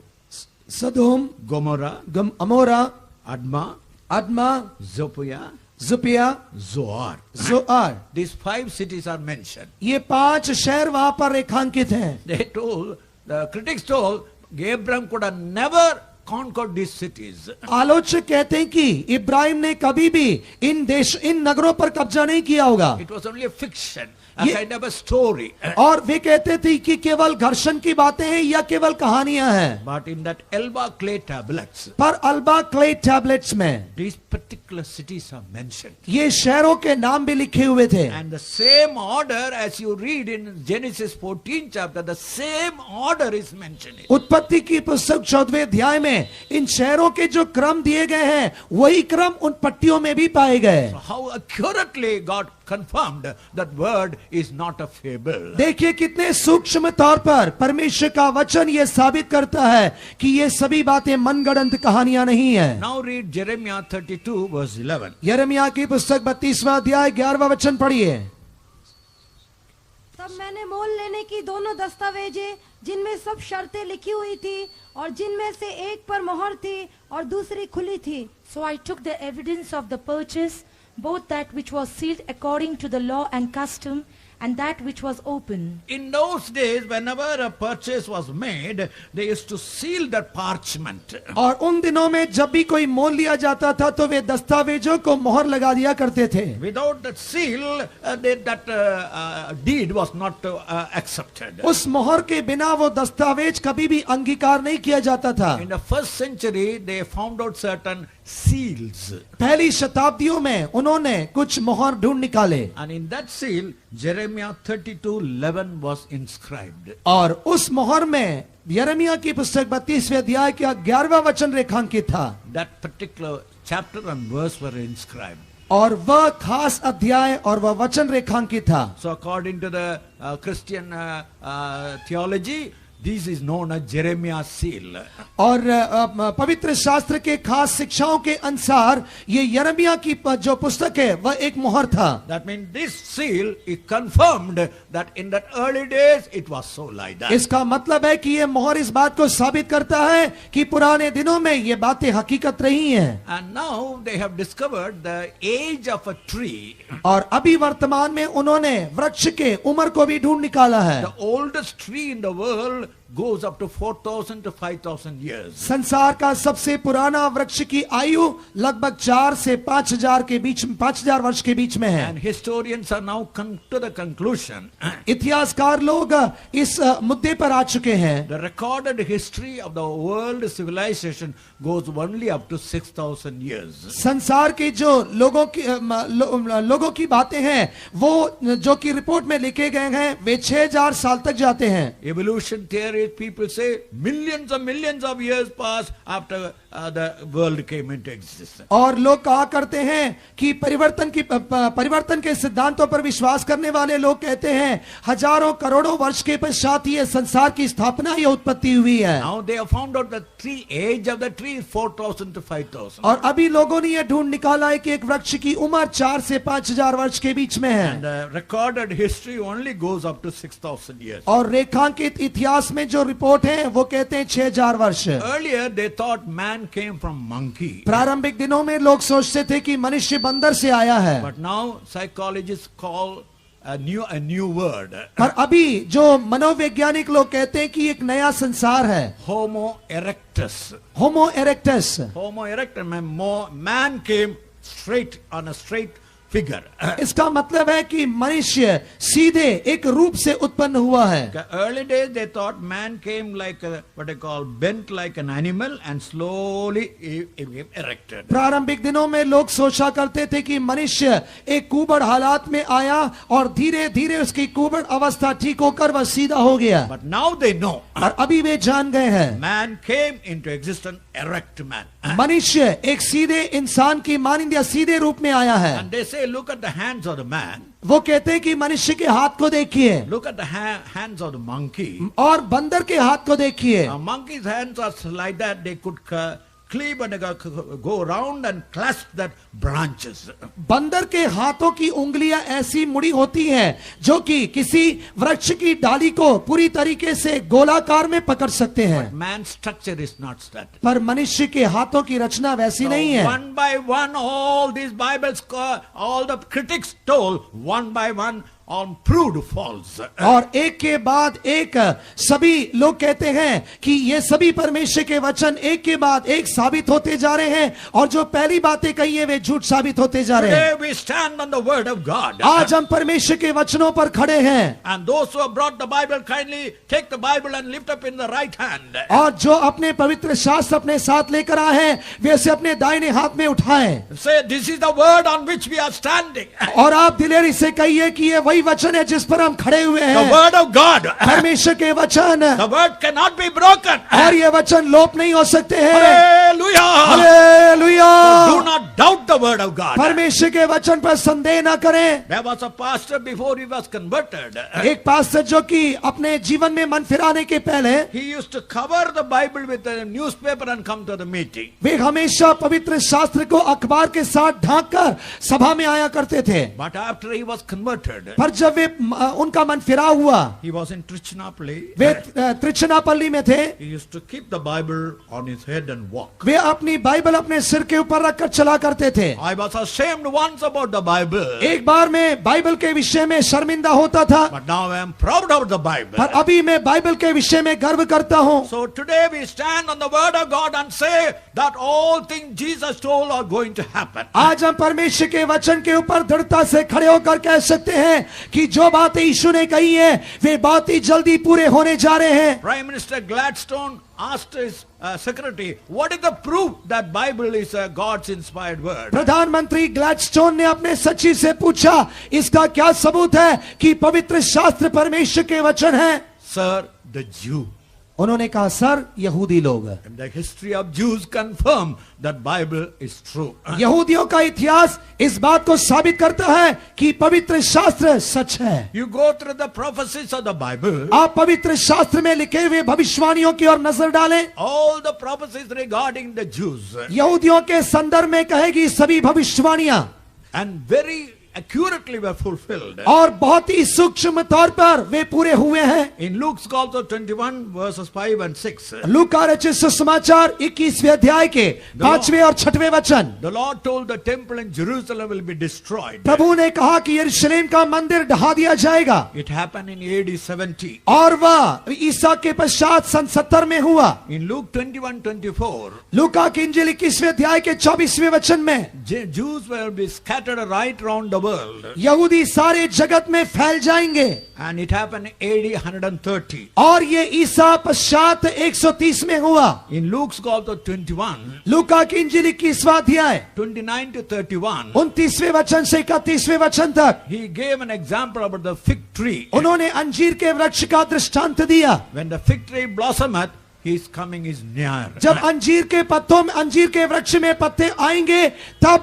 सदोम, Gomorrah, अमोरा, Adma, अदमा, Zophia, जुपिया, Zoar. जोआर। These 5 cities are mentioned. ये 5 शहर वहां पर रेखांकित हैं। They told, the critics told, Abraham could have never conquered these cities. आलोचक कहते हैं कि इब्राहिम ने कभी भी इन नगरों पर कब्जा नहीं किया होगा। It was only a fiction, a kind of a story. और वे कहते थे कि केवल घर्षण की बातें हैं या केवल कहानियां हैं। But in that Elba clay tablets, पर अल्बा क्ले टैबलेट्स में these particular cities are mentioned. ये शहरों के नाम भी लिखे हुए थे। And the same order, as you read in Genesis 14 chapter, the same order is mentioned. उत्पत्ति की पुस्तक 14वें अध्याय में इन शहरों के जो क्रम दिए गए हैं वही क्रम उन पट्टियों में भी पाए गए। So how accurately God confirmed that word is not a fable. देखिए कितने सूक्ष्म तौर पर परमेश्वर का वचन ये साबित करता है कि ये सभी बातें मनगढ़ंत कहानियां नहीं है। Now read Jeremiah 32 verse 11. यिर्मयाह की पुस्तक 32वां अध्याय 11वां वचन पढ़िए। तब मैंने मोल लेने की दोनों दस्तावेजें जिनमें सब शर्तें लिखी हुई थी और जिनमें से एक पर मोहर थी और दूसरी खुली थी। So I took the evidence of the purchase, both that which was sealed according to the law and custom, and that which was open. In those days, whenever a purchase was made, they used to seal that parchment. और उन दिनों में जब भी कोई मोल लिया जाता था तो वे दस्तावेजों को मोहर लगा दिया करते थे। Without that seal, that deed was not accepted. उस मोहर के बिना वो दस्तावेज कभी भी अंगीकार नहीं किया जाता था। In the first century, they found out certain seals. पहली शताब्दियों में उन्होंने कुछ मोहर ढूंढ निकाले And in that seal, Jeremiah 32:11 was inscribed. और उस मोहर में यिर्मयाह की पुस्तक 32वें अध्याय का 11वां वचन रेखांकित था। That particular chapter and verse were inscribed. और वह खास अध्याय और वह वचन रेखांकित था। So according to the Christian theology, this is known as Jeremiah's seal. और पवित्र शास्त्र के खास शिक्षाओं के अनुसार ये यिर्मयाह की जो पुस्तक है वह एक मोहर था। That means this seal is confirmed that in that early days it was so like that. इसका मतलब है कि ये मोहर इस बात को साबित करता है कि पुराने दिनों में ये बातें हकीकत रही हैं। And now they have discovered the age of a tree. और अभी वर्तमान में उन्होंने वृक्ष के उम्र को भी ढूंढ निकाला है। The oldest tree in the world goes up to 4,000 to 5,000 years. संसार का सबसे पुराना वृक्ष की आयु लगभग 4 से 5,000 के बीच 5,000 वर्ष के बीच में है। And historians are now come to the conclusion इतिहासकार लोग इस मुद्दे पर आ चुके हैं। the recorded history of the world civilization goes only up to 6,000 years. संसार के जो लोगों की बातें हैं वो जो कि रिपोर्ट में लिखे गए हैं वे 6,000 साल तक जाते हैं। Evolution theory, people say millions of years passed after the world came into existence. और लोग कहा करते हैं कि परिवर्तन के सिद्धांतों पर विश्वास करने वाले लोग कहते हैं हजारों करोड़ों वर्ष के पश्चात ये संसार की स्थापना या उत्पत्ति हुई है। Now they have found out the age of the tree is 4,000 to 5,000. और अभी लोगों ने यह ढूंढ निकाला है कि एक वृक्ष की उम्र 4 से 5,000 वर्ष के बीच में है। And the recorded history only goes up to 6,000 years. और रेखांकित इतिहास में जो रिपोर्ट है वो कहते हैं 6,000 वर्ष। Earlier they thought man came from monkey. प्रारंभिक दिनों में लोग सोचते थे कि मनुष्य बंदर से आया है। But now psychologists call a new word. पर अभी जो मनोवैज्ञानिक लोग कहते हैं कि एक नया संसार है। Homo erectus. Homo erectus. Homo erectus means man came straight on a straight figure. इसका मतलब है कि मनुष्य सीधे एक रूप से उत्पन्न हुआ है। Early days they thought man came like what they call bent like an animal and slowly erected. प्रारंभिक दिनों में लोग सोचा करते थे कि मनुष्य एक कुबड़ हालात में आया और धीरे धीरे उसकी कुबड़ अवस्था ठीक होकर वह सीधा हो गया। But now they know और अभी वे जान गए हैं man came into existence erect man. मनुष्य एक सीधे इंसान की मानिंद या सीधे रूप में आया है। And they say look at the hands of the man. वो कहते हैं कि मनुष्य के हाथ को देखिए Look at the hands of the monkey. और बंदर के हाथ को देखिए। A monkey's hands are like that. They could cleave and go around and clasp that branches. बंदर के हाथों की उंगलियां ऐसी मुड़ी होती हैं जो कि किसी वृक्ष की डाली को पूरी तरीके से गोलाकार में पकड़ सकते हैं। Man's structure is not that. पर मनुष्य के हाथों की रचना वैसी नहीं है। One by one, all these Bibles, all the critics told one by one, all proved false. और एक के बाद एक सभी लोग कहते हैं कि ये सभी परमेश्वर के वचन एक के बाद एक साबित होते जा रहे हैं, और जो पहली बातें कही है वे झूठ साबित होते जा रहे हैं। Today we stand on the word of God. आज हम परमेश्वर के वचनों पर खड़े हैं, And those who have brought the Bible, kindly take the Bible and lift up in the right hand. और जो अपने पवित्र शास्त्र अपने साथ लेकर आए हैं वे उसे अपने दाहिने हाथ में उठाएं, Say, this is the word on which we are standing. और आप दिलेरी से कहिए कि ये वही वचन है जिस पर हम खड़े हुए The हैं, word of God. परमेश्वर के वचन, The word cannot be broken. और ये वचन लोप नहीं हो सकते हैं। Hallelujah. Hallelujah. Do not doubt the word of God. परमेश्वर के वचन पर संदेह न करें। There was a pastor before he was converted. एक पास्टर जो कि अपने जीवन में मन फिराने के पहले He used to cover the Bible with a newspaper and come to the meeting. वे हमेशा पवित्र शास्त्र को अखबार के साथ ढांक कर सभा में आया करते थे, But after he was converted, पर जब वे उनका मन फिरा हुआ, he was in Trichinopoli. वे त्रिचनापल्ली में थे, He used to keep the Bible on his head and walk. वे अपनी बाइबल अपने सिर के ऊपर रखकर चला करते थे। I was ashamed once about the Bible, एक बार मैं बाइबल के विषय में शर्मिंदा होता था, but now I am proud of the Bible. पर अभी मैं बाइबल के विषय में गर्व करता हूँ। So today we stand on the word of God and say that all things Jesus told are going to happen. आज हम परमेश्वर के वचन के ऊपर दृढ़ता से खड़े होकर कह सकते हैं कि जो बातें यीशु ने कही है वे बातें जल्दी पूरे होने जा रहे हैं। Prime Minister Gladstone asked his secretary, what is the proof that Bible is God's inspired word? प्रधानमंत्री ग्लैडस्टोन ने अपने सचिव से पूछा, इसका क्या सबूत है कि पवित्र शास्त्र परमेश्वर के वचन है? Sir, the Jew. उन्होंने कहा, सर यहूदी लोग। And the history of Jews confirm that Bible is true. यहूदियों का इतिहास इस बात को साबित करता है कि पवित्र शास्त्र सच है। You go through the prophecies of the Bible, आप पवित्र शास्त्र में लिखे हुए भविष्यवाणियों की ओर नजर डालें, all the prophecies regarding the Jews, यहूदियों के संदर्भ में कहेगी सभी भविष्यवाणियां, and very accurately were fulfilled. और बहुत ही सूक्ष्म तौर पर वे पूरे हुए हैं। In Luke's Gospel 21 verses 5 and 6, लूका रचित सुसमाचार 21वें अध्याय के 5वें और 6वें वचन, the Lord told the temple in Jerusalem will be destroyed. प्रभु ने कहा कि यरूशलेम का मंदिर ढा दिया जाएगा, It happened in AD 70. और वह ईसा के पश्चात सन 70 में हुआ। In Luke 21:24, लूका की इंजील 21वें अध्याय के 24वें वचन में, Jews will be scattered right round the world. यहूदी सारे जगत में फैल जाएंगे, And it happened AD 130. और ये ईसा पश्चात 130 में हुआ। In Luke's Gospel 21, लूका की इंजील 21वां अध्याय 29 to 31, 29वें वचन से 31वें वचन तक he gave an example about the fig tree. उन्होंने अंजीर के वृक्ष का दृष्टांत दिया। When the fig tree blossometh, his coming is near. जब अंजीर के पत्तों में, अंजीर के वृक्ष में पत्ते आएंगे, तब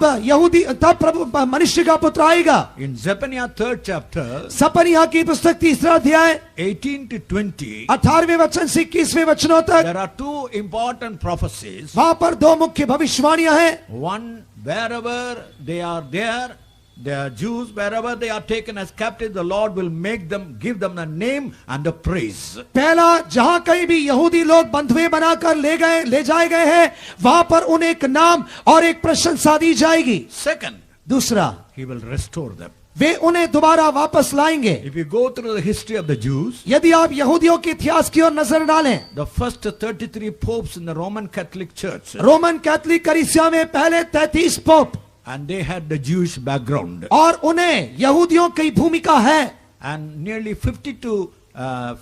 प्रभु मनुष्य का पुत्र आएगा। In Zephaniah 3rd chapter, सपनिया की पुस्तक 3रा अध्याय 18 to 20, 18वें वचन से 21वें वचनों तक, there are two important prophecies. वहां पर दो मुख्य भविष्यवाणियां हैं। One, wherever they are there, they are Jews, wherever they are taken as captives, the Lord will make them, give them the name and the praise. पहला, जहां कहीं भी यहूदी लोग बंधुए बनाकर ले जाए गए हैं, वहां पर उन्हें एक नाम और एक प्रशंसा दी जाएगी। Second, दूसरा, he will restore them. वे उन्हें दोबारा वापस लाएंगे। If you go through the history of the Jews, यदि आप यहूदियों के इतिहास की ओर नजर डालें, the first 33 popes in the Roman Catholic Church, Roman Catholic कलीसिया में पहले 33 pope, and they had the Jewish background, और उन्हें यहूदियों की भूमिका है, and nearly 52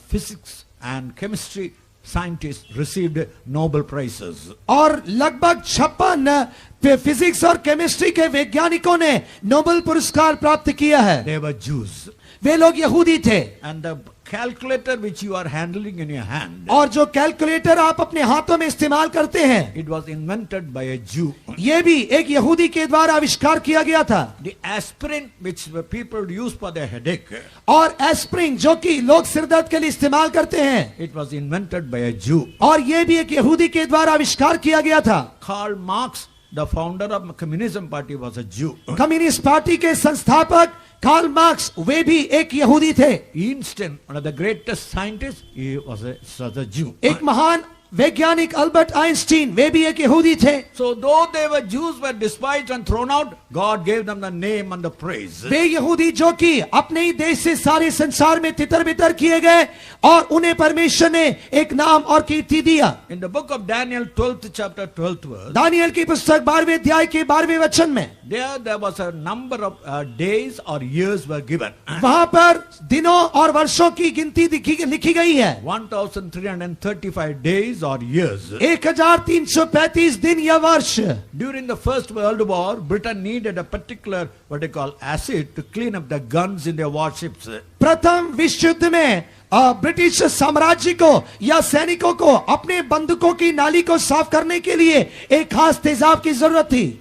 physics and chemistry scientists received Nobel prizes. और लगभग 56 फिजिक्स और केमिस्ट्री के वैज्ञानिकों ने नोबेल पुरस्कार प्राप्त किया है। They were Jews. वे लोग यहूदी थे। And the calculator which you are handling in your hand, और जो कैलकुलेटर आप अपने हाथों में इस्तेमाल करते हैं, it was invented by a Jew. ये भी एक यहूदी के द्वारा आविष्कार किया गया था। The aspirin which the people use for their headache, और एस्प्रिन जो कि लोग सिरदर्द के लिए इस्तेमाल करते हैं, it was invented by a Jew. और ये भी एक यहूदी के द्वारा आविष्कार किया गया था। Karl Marx, the founder of Communism Party, was a Jew. Communist party के संस्थापक कार्ल मार्क्स वे भी एक यहूदी थे। Einstein, one of the greatest scientists, he was a Jew. एक महान वैज्ञानिक अल्बर्ट आइंस्टीन वे भी एक यहूदी थे। So though they were Jews were despised and thrown out, God gave them the name and the praise. वे यहूदी जो कि अपने ही देश से सारे संसार में तितर बितर किए गए और उन्हें परमेश्वर ने एक नाम और कीर्ति दिया। In the book of Daniel 12th chapter 12th verse, Daniel की पुस्तक 12वें अध्याय के 12वें वचन में there was a number of days or years were given. वहां पर दिनों और वर्षों की गिनती लिखी गई है। 1335 days or years. 1335 दिन या वर्ष। During the First World War, Britain needed a particular what they call acid to clean up the guns in their warships. प्रथम विश्व युद्ध में ब्रिटिश साम्राज्य को या सैनिकों को अपने बंदूकों की नाली को साफ करने के लिए एक खास तेजाब की जरूरत थी।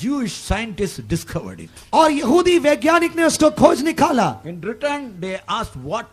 Jewish scientists discovered it. और यहूदी वैज्ञानिक ने उसको खोज निकाला। In return, they asked what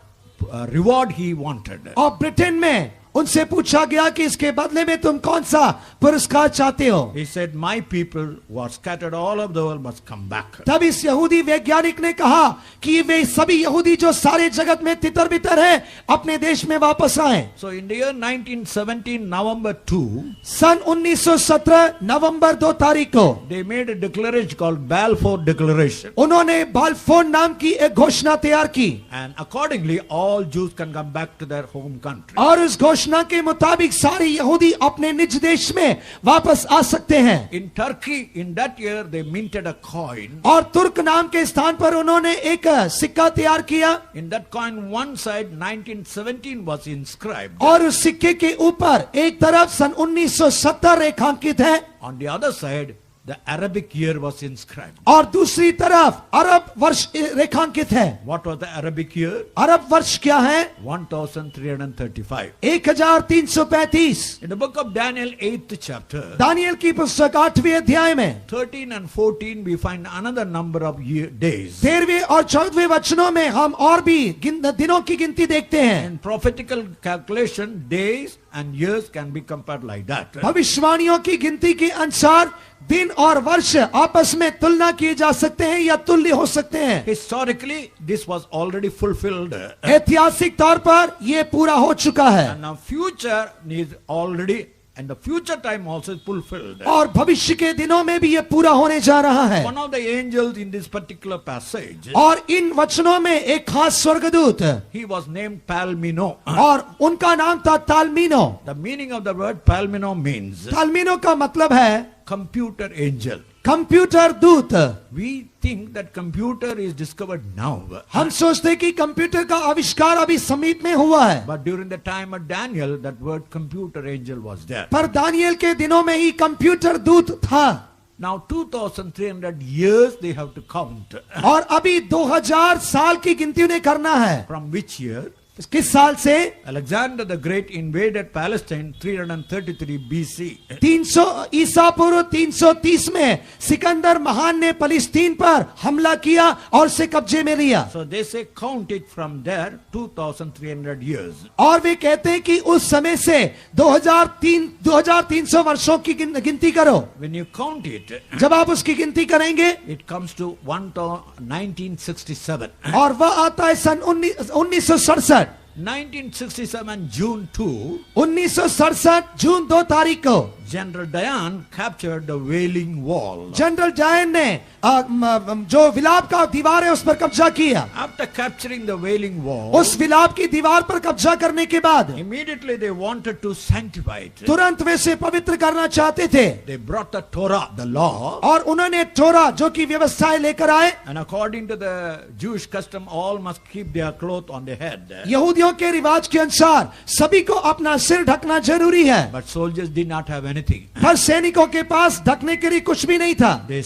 reward he wanted. और ब्रिटेन में उनसे पूछा गया कि इसके बदले में तुम कौन सा पुरस्कार चाहते हो? He said, "My people who are scattered all over the world must come back." तब इस यहूदी वैज्ञानिक ने कहा कि वे सभी यहूदी जो सारे जगत में तितर बितर हैं अपने देश में वापस आए। So in the year 1917, November 2, सन 1917 नवंबर 2 तारीख को they made a declaration called Balfour Declaration. उन्होंने बाल्फोर नाम की एक घोषणा तैयार की And accordingly, all Jews can come back to their home country. और उस घोषणा के मुताबिक सारे यहूदी अपने निज देश में वापस आ सकते हैं। In Turkey, in that year, they minted a coin. और तुर्क नाम के स्थान पर उन्होंने एक सिक्का तैयार किया। In that coin, one side 1917 was inscribed. और उस सिक्के के ऊपर एक तरफ सन 1970 रेखांकित है। On the other side, the Arabic year was inscribed. और दूसरी तरफ अरब वर्ष रेखांकित है। What was the Arabic year? अरब वर्ष क्या है? 1335. 1335। In the book of Daniel 8th chapter, Daniel की पुस्तक 8वें अध्याय में 13 and 14, we find another number of days. 13वें और 14वें वचनों में हम और भी दिनों की गिनती देखते हैं। In prophetical calculation, days and years can be compared like that. भविष्यवाणियों की गिनती के अनुसार दिन और वर्ष आपस में तुलना किए जा सकते हैं या तुल्य हो सकते हैं। Historically, this was already fulfilled. ऐतिहासिक तौर पर यह पूरा हो चुका है And now future is already, and the future time also is fulfilled. और भविष्य के दिनों में भी यह पूरा होने जा रहा है। One of the angels in this particular passage, और इन वचनों में एक खास स्वर्गदूत he was named Palmino. और उनका नाम था तालमीनो। The meaning of the word Palmino means तालमीनो का मतलब है computer angel. कंप्यूटर दूत। We think that computer is discovered now. हम सोचते कि कंप्यूटर का आविष्कार अभी समीप में हुआ है, But during the time of Daniel, that word computer angel was there. पर दानियल के दिनों में ही कंप्यूटर दूत था। Now 2300 years they have to count. और अभी 2000 साल की गिनती उन्हें करना है। From which year? किस साल से? Alexander the Great invaded Palestine 333 BC. 300 ईसा पूर्व 330 में सिकंदर महान ने फलस्तीन पर हमला किया और उसे कब्जे में लिया। So they say count it from there 2300 years. और वे कहते हैं कि उस समय से 2300 वर्षों की गिनती करो। When you count it, जब आप उसकी गिनती करेंगे it comes to 1967. और वह आता है सन 1967। 1967 June 2, 1967 जून 2 तारीख को General Dayan captured the Wailing Wall. General डायन ने जो विलाप का दीवार है उस पर कब्जा किया। After capturing the Wailing Wall, उस विलाप की दीवार पर कब्जा करने के बाद immediately they wanted to sanctify it. तुरंत वे इसे पवित्र करना चाहते थे They brought the Torah, the law, और उन्होंने टोरा जो कि व्यवस्थाएं लेकर आए। and according to the Jewish custom, all must keep their cloth on their head. यहूदियों के रिवाज के अनुसार सभी को अपना सिर ढकना जरूरी है, But soldiers did not have anything. पर सैनिकों के पास ढकने के लिए कुछ भी नहीं था। They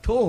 tore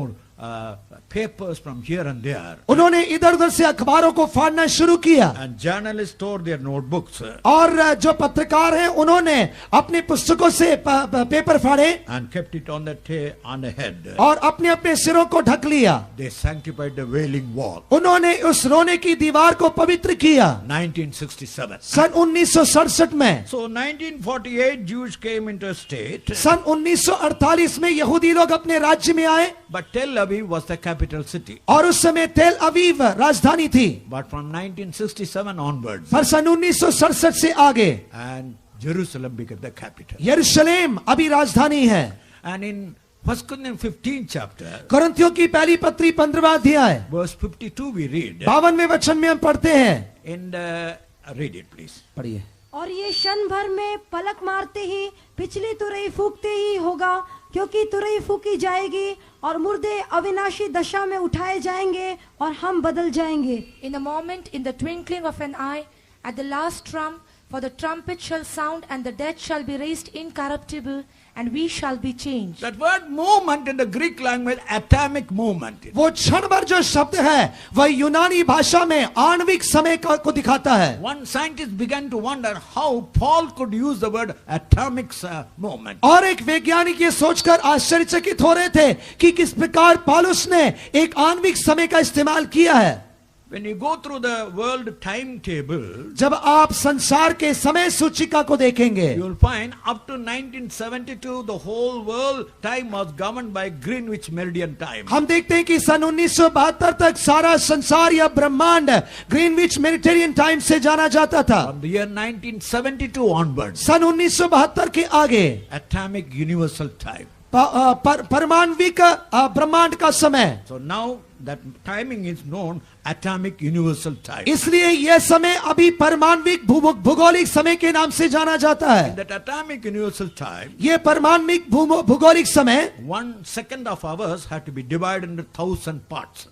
papers from here and there. उन्होंने इधर उधर से अखबारों को फाड़ना शुरू किया And journalists tore their notebooks और जो पत्रकार हैं उन्होंने अपने पुस्तकों से पेपर फाड़े and kept it on the head. और अपने अपने सिरों को ढक लिया। They sanctified the Wailing Wall. उन्होंने उस रोने की दीवार को पवित्र किया 1967. सन 1967 में। So 1948 Jews came into a state, सन 1948 में यहूदी लोग अपने राज्य में आए but Tel Aviv was the capital city. और उस समय तेल अवीव राजधानी थी। But from 1967 onwards, पर सन 1967 से आगे and Jerusalem became the capital. यरूशलेम अभी राजधानी है। And in 1 Corinthians 15 chapter, कुरिन्थियों की पहली पत्री 15वां अध्याय verse 52 we read. 52वें वचन में हम पढ़ते हैं। In the, read it please. पढ़िए। और ये क्षण भर में पलक मारते ही पिछली तुरई फूकते ही होगा, क्योंकि तुरई फूकी जाएगी और मुर्दे अविनाशी दशा में उठाए जाएंगे और हम बदल जाएंगे। In a moment, in the twinkling of an eye, at the last trump, for the trumpet shall sound, and the dead shall be raised incorruptible, and we shall be changed. That word movement in the Greek language, atomic movement. वो क्षण भर जो शब्द है वह यूनानी भाषा में आणविक समय को दिखाता है। One scientist began to wonder how Paul could use the word atomic movement. और एक वैज्ञानिक ये सोचकर आश्चर्यचकित हो रहे थे कि किस प्रकार पौलुस ने एक आणविक समय का इस्तेमाल किया है। When you go through the world timetable, जब आप संसार के समय सूचिका को देखेंगे you will find up to 1972 the whole world time was governed by Greenwich Meridian time. हम देखते हैं कि सन 1972 तक सारा संसार या ब्रह्मांड ग्रीनविच मेडिटेरियन टाइम से जाना जाता था। From the year 1972 onwards, सन 1972 के आगे atomic universal time. परमाणविक ब्रह्मांड का समय। So now that timing is known atomic universal time. इसलिए यह समय अभी परमाणविक भूगोलिक समय के नाम से जाना जाता In है। that atomic universal time, यह परमाणविक भूगोलिक समय 1 second of ours had to be divided into 1,000 parts.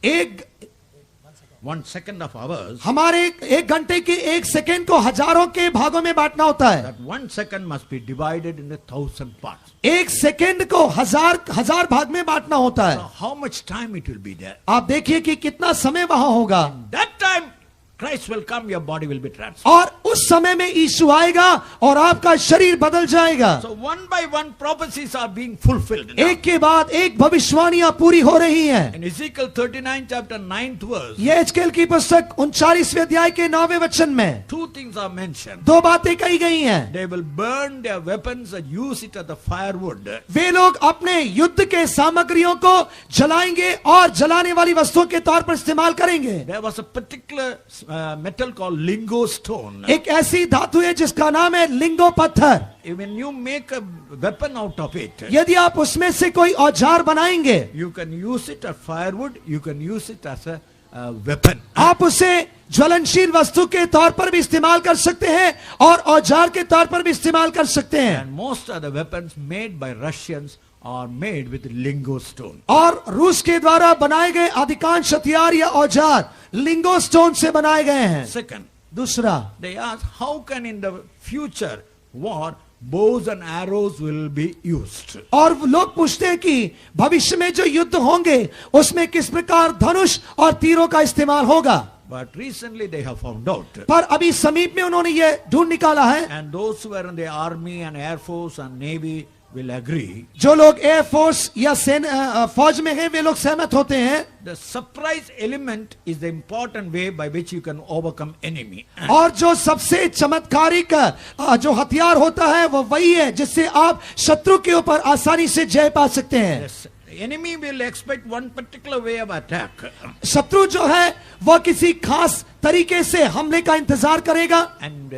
1 second of ours, हमारे एक घंटे के एक सेकेंड को हजारों के भागों में बांटना होता है। that 1 second must be divided into 1,000 parts. एक सेकेंड को हजार भाग में बांटना होता So है। how much time it will be there? आप देखिए कि कितना समय वहां होगा। That time Christ will come, your body will be transformed. और उस समय में यीशु आएगा और आपका शरीर बदल जाएगा। So one by one prophecies are being fulfilled. now. एक के बाद एक भविष्यवाणियां पूरी हो रही हैं। In Ezekiel 39 chapter 9th verse, ये एजकेल की पुस्तक 39वें अध्याय के 9वें वचन में 2 things are mentioned. दो बातें कही गई हैं। They will burn their weapons and use it as the firewood. वे लोग अपने युद्ध के सामग्रियों को जलाएंगे और जलाने वाली वस्तुओं के तौर पर इस्तेमाल करेंगे। There was a particular metal called lingo stone. एक ऐसी धातु है जिसका नाम है लिंगो पत्थर। When you make a weapon out of it, यदि आप उसमें से कोई औजार बनाएंगे, you can use it as firewood, you can use it as a weapon. आप उसे ज्वलनशील वस्तु के तौर पर भी इस्तेमाल कर सकते हैं और औजार के तौर पर भी इस्तेमाल कर सकते हैं। And most of the weapons made by Russians are made with lingo stone. और रूस के द्वारा बनाए गए अधिकांश हथियार या औजार लिंगो स्टोन से बनाए गए हैं। Second, दूसरा, they ask how can in the future war bows and arrows will be used. और लोग पूछते हैं कि भविष्य में जो युद्ध होंगे उसमें किस प्रकार धनुष और तीरों का इस्तेमाल होगा। But recently they have found out. पर अभी समीप में उन्होंने ये ढूंढ निकाला है। And those who are in the army and air force and navy will agree. जो लोग एयर फोर्स या फौज में हैं वे लोग सहमत होते हैं। The surprise element is the important way by which you can overcome enemy. और जो सबसे चमत्कारिक जो हथियार होता है वो वही है जिससे आप शत्रु के ऊपर आसानी से जय पा सकते हैं। Yes, enemy will expect one particular way of attack. शत्रु जो है वह किसी खास तरीके से हमले का इंतजार करेगा And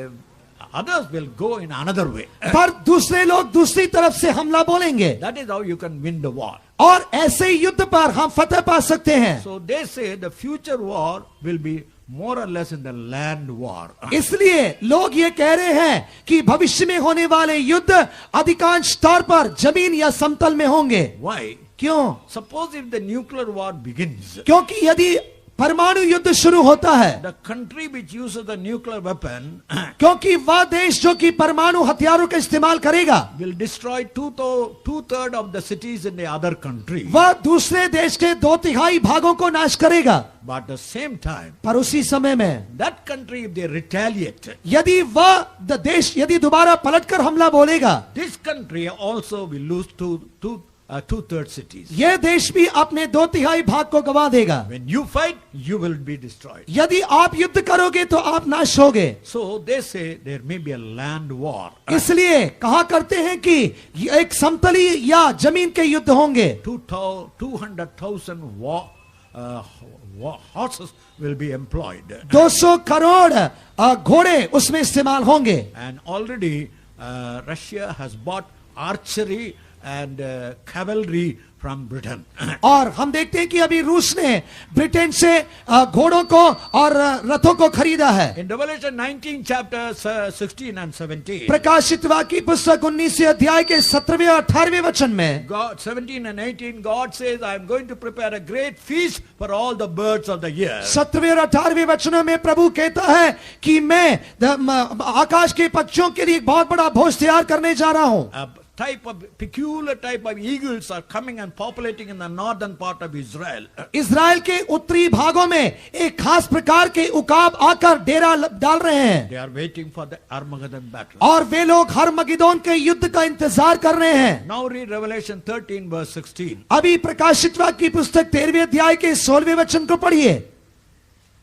others will go in another way. पर दूसरे लोग दूसरी तरफ से हमला बोलेंगे That is how you can win the war. और ऐसे ही युद्ध पर हम फतह पा सकते हैं। So they say the future war will be more or less in the land war. इसलिए लोग ये कह रहे हैं कि भविष्य में होने वाले युद्ध अधिकांश तौर पर जमीन या समतल में होंगे। Why? क्यों? Suppose if the nuclear war begins, क्योंकि यदि परमाणु युद्ध शुरू होता है, the country which uses the nuclear weapon क्योंकि वह देश जो कि परमाणु हथियारों का इस्तेमाल करेगा will destroy two-thirds of the cities in the other country. वह दूसरे देश के 2/3 भागों को नाश करेगा। But at the same time, पर उसी समय में that country if they retaliate, यदि वह देश यदि दोबारा पलटकर हमला बोलेगा, this country also will lose two-thirds cities. यह देश भी अपने 2/3 भाग को गवा देगा। When you fight, you will be destroyed. यदि आप युद्ध करोगे तो आप नाश होगे। So they say there may be a land war. इसलिए कहा करते हैं कि एक समतली या जमीन के युद्ध होंगे। 200,000 horses will be employed. 200 crore घोड़े उसमें इस्तेमाल होंगे। And already Russia has bought archery and cavalry from Britain. और हम देखते हैं कि अभी रूस ने ब्रिटेन से घोड़ों को और रथों को खरीदा है। In Revelation 19 chapters 16 and 17, प्रकाशित वाक्य पुस्तक 19 अध्याय के 17वें और 18वें वचन में God 17 and 18, God says, I am going to prepare a great feast for all the birds of the year. 17वें और 18वें वचनों में प्रभु कहता है कि मैं आकाश के पक्षियों के लिए एक बहुत बड़ा भोज तैयार करने जा रहा हूं। Peculiar type of eagles are coming and populating in the northern part of Israel. Israel के उत्तरी भागों में एक खास प्रकार के उकाब आकर डेरा डाल रहे हैं। They are waiting for the Armageddon battle. और वे लोग हरमगिदोन के युद्ध का इंतजार कर रहे हैं। Now read Revelation 13 verse 16. अभी प्रकाशित वाक्य की पुस्तक 13वें अध्याय के 16वें वचन को पढ़िए।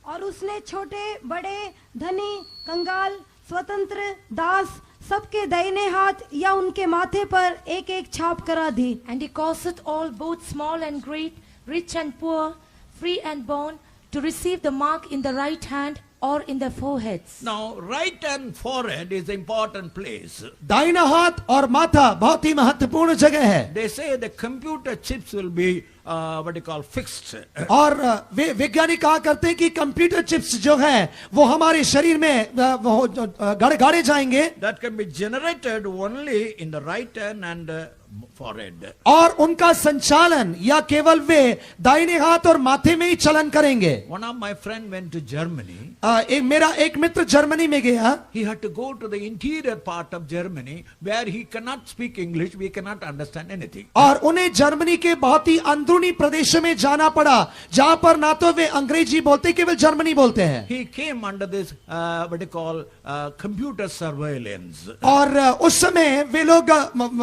और उसने छोटे बड़े धनी कंगाल स्वतंत्र दास सबके दाहिने हाथ या उनके माथे पर एक एक छाप करा दी। And he causeth all, both small and great, rich and poor, free and bond, to receive the mark in the right hand or in their foreheads. Now right and forehead is the important place. दाहिना हाथ और माथा बहुत ही महत्वपूर्ण जगह है। They say the computer chips will be what you call fixed. और वे वैज्ञानिक कहा करते हैं कि कंप्यूटर चिप्स जो है वो हमारे शरीर में गाड़े जाएंगे। That can be generated only in the right hand and forehead. और उनका संचालन या केवल वे दाहिने हाथ और माथे में ही चलन करेंगे। One of my friend went to Germany. मेरा एक मित्र जर्मनी में गया। He had to go to the interior part of Germany where he cannot speak English, we cannot understand anything. और उन्हें जर्मनी के बहुत ही अंदरूनी प्रदेशों में जाना पड़ा जहां पर ना तो वे अंग्रेजी बोलते केवल जर्मनी बोलते हैं। He came under this what you call computer surveillance. और उस समय वे लोग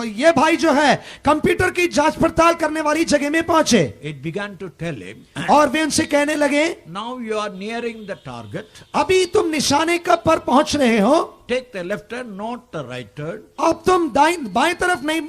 ये भाई जो है कंप्यूटर की जांच पड़ताल करने वाली जगह में पहुंचे। It began to tell him, और वे उनसे कहने लगे, now you are nearing the target. अभी तुम निशाने कब पर पहुंच रहे हो? Take the left turn, not the right turn. अब तुम बाएं तरफ नहीं,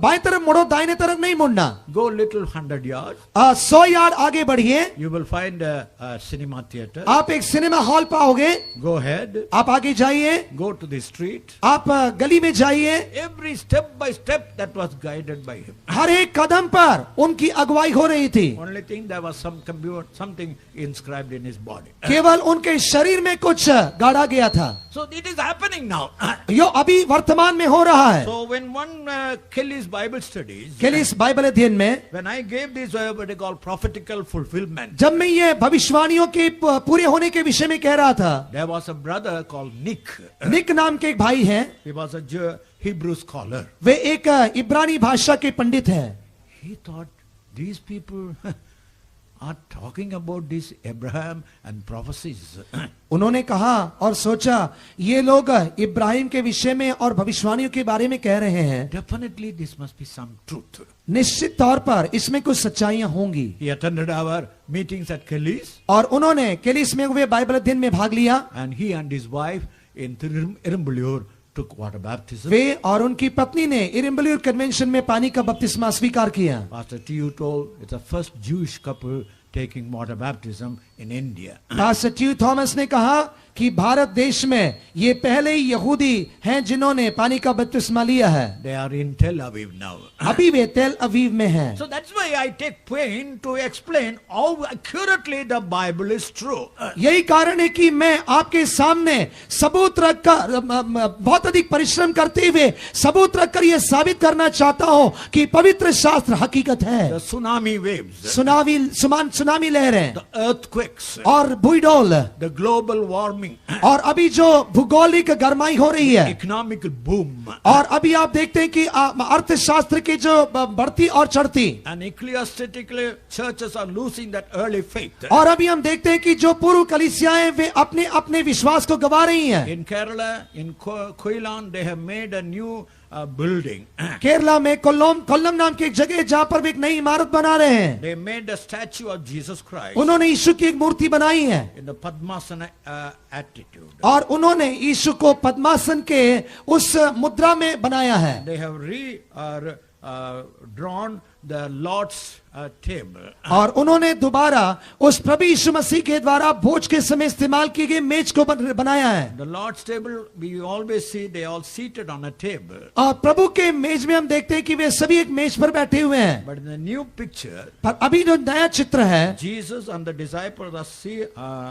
बाएं तरफ मुड़ो, दाहिने तरफ नहीं मुड़ना। Go little 100 yards. 100 यार्ड आगे बढ़िए। You will find a cinema theater. आप एक सिनेमा हॉल पाओगे। Go ahead. आप आगे जाइए। Go to the street. आप गली में जाइए। Every step by step that was guided by him. हर एक कदम पर उनकी अगुवाई हो रही थी। Only thing there was something inscribed in his body. केवल उनके शरीर में कुछ गाड़ा गया था। So it is happening now. यो अभी वर्तमान में हो रहा है। So when one Kelly's Bible studies, Kelly's Bible अध्ययन में when I gave this what they call prophetical fulfillment, जब मैं ये भविष्यवाणियों के पूरे होने के विषय में कह रहा था, there was a brother called Nick. निक नाम के एक भाई हैं। He was a Hebrew scholar. वे एक इब्रानी भाषा के पंडित हैं। He thought these people are talking about this Abraham and prophecies. उन्होंने कहा और सोचा ये लोग इब्राहिम के विषय में और भविष्यवाणियों के बारे में कह रहे हैं। Definitely this must be some truth. निश्चित तौर पर इसमें कुछ सच्चाइयां होंगी। He attended our meetings at Kelly's. और उन्होंने केलिस में हुए बाइबल अध्ययन में भाग लिया। And he and his wife in Irumbulur took water baptism. वे और उनकी पत्नी ने इरिम्बल्यूर कन्वेंशन में पानी का बपतिस्मा स्वीकार किया। Pastor T.U. told it's the first Jewish couple taking water baptism in India. Pastor T Thomas ने कहा कि भारत देश में ये पहले ही यहूदी हैं जिन्होंने पानी का बपतिस्मा लिया है। They are in Tel Aviv now. अभी वे तेल अवीव में हैं। So that's why I take pain to explain how accurately the Bible is true. यही कारण है कि मैं आपके सामने सबूत रखकर बहुत अधिक परिश्रम करते हुए सबूत रखकर यह साबित करना चाहता हूं कि पवित्र शास्त्र हकीकत है। The tsunami waves, सुनामी लहरें, the earthquakes, और भूडोल, the global warming, और अभी जो भूगोलिक गर्माई हो रही है, economic boom, और अभी आप देखते हैं कि अर्थशास्त्र की जो बढ़ती और चढ़ती, and ecclesiastically churches are losing that early faith. और अभी हम देखते हैं कि जो पूर्व कलीसियाएं वे अपने अपने विश्वास को गवा रही हैं। In Kerala, in Koilan, they have made a new building. Kerala में कोल्लम नाम की एक जगह है जहां पर वे एक नई इमारत बना रहे हैं। They made a statue of Jesus Christ उन्होंने यीशु की एक मूर्ति बनाई है in the Padmasana attitude. और उन्होंने यीशु को पद्मासन के उस मुद्रा में बनाया है। They have drawn the Lord's table. और उन्होंने दोबारा उस प्रभु यीशु मसीह के द्वारा भोज के समय इस्तेमाल की गई मेज को बनाया है। The Lord's table, we always see they all seated on a table. और प्रभु के मेज में हम देखते हैं कि वे सभी एक मेज पर बैठे हुए हैं। But in the new picture, पर अभी जो नया चित्र है, Jesus and the disciples are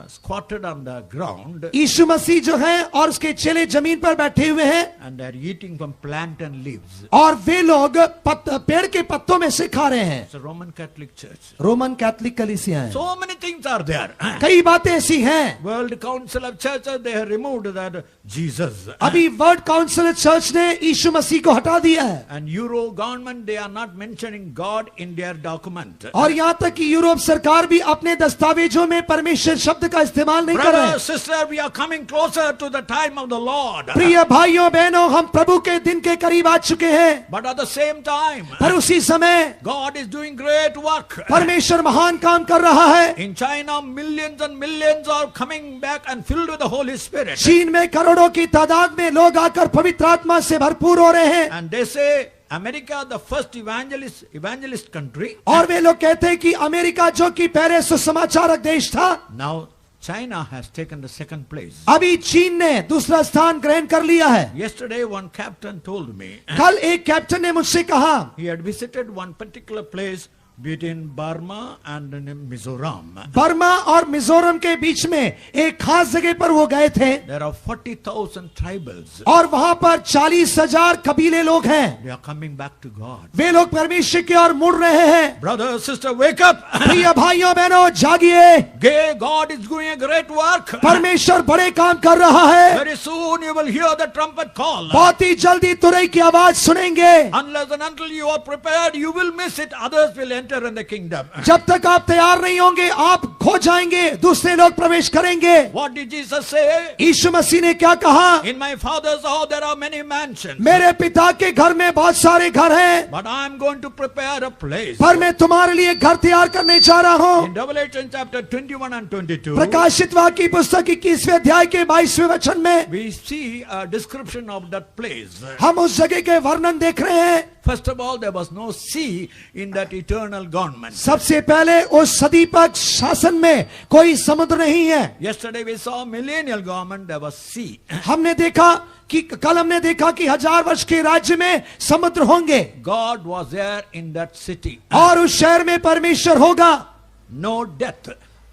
squatted on the ground यीशु मसीह जो है और उसके चेले जमीन पर बैठे हुए हैं and they are eating from plantain leaves. और वे लोग पेड़ के पत्तों में से खा रहे हैं। It's a Roman Catholic Church. Roman Catholic कलीसिया है। So many things are there. कई बातें ऐसी हैं। World Council of Churches, they have removed that Jesus. अभी वर्ल्ड काउंसिल चर्च ने यीशु मसीह को हटा दिया है। And Euro government, they are not mentioning God in their document. और यहाँ तक कि यूरोप सरकार भी अपने दस्तावेजों में परमेश्वर शब्द का इस्तेमाल नहीं कर रहे Brother, sister, we are coming closer to the time of the Lord. प्रिय भाइयों बहनों, हम प्रभु के दिन के करीब आ चुके हैं। But at the same time, पर उसी समय God is doing great work. परमेश्वर महान काम कर रहा है। In China, millions and millions are coming back and filled with the Holy Spirit. चीन में करोड़ों की तादाद में लोग आकर पवित्र आत्मा से भरपूर हो रहे हैं। And they say America, the first evangelist country. और वे लोग कहते हैं कि अमेरिका जो कि पहले सुसमाचारक देश था, Now China has taken the second place. अभी चीन ने दूसरा स्थान ग्रहण कर लिया है। Yesterday, one captain told me कल एक कैप्टन ने मुझसे कहा he had visited one particular place between Burma and Mizoram. Burma और मिजोरम के बीच में एक खास जगह पर वो गए थे। There are 40,000 tribals. और वहां पर 40,000 कबीले लोग हैं। They are coming back to God. वे लोग परमेश्वर की ओर मुड़ रहे हैं। Brother, sister, wake up. प्रिय भाइयों बहनों, जागिए। God is doing a great work. परमेश्वर बड़े काम कर रहा है। Very soon you will hear the trumpet call. बहुत ही जल्दी तुरई की आवाज सुनेंगे। Unless and until you are prepared, you will miss it. Others will enter in the kingdom. जब तक आप तैयार नहीं होंगे, आप खो जाएंगे, दूसरे लोग प्रवेश करेंगे। What did Jesus say? यीशु मसीह ने क्या कहा? In my Father's house there are many mansions. मेरे पिता के घर में बहुत सारे घर हैं, But I am going to prepare a place. पर मैं तुम्हारे लिए घर तैयार करने जा रहा हूँ। In Revelation chapter 21 and 22, प्रकाशित वाक्य की पुस्तक 21वें अध्याय के 22वें वचन में we see a description of that place. हम उस जगह के वर्णन देख रहे हैं। First of all, there was no sea in that eternal government. सबसे पहले उस सदीपक शासन में कोई समुद्र नहीं है। Yesterday we saw millennial government, there was sea. हमने देखा कि कल हमने देखा कि 1000 वर्ष के राज्य में समुद्र होंगे। God was there in that city. और उस शहर में परमेश्वर होगा। No death,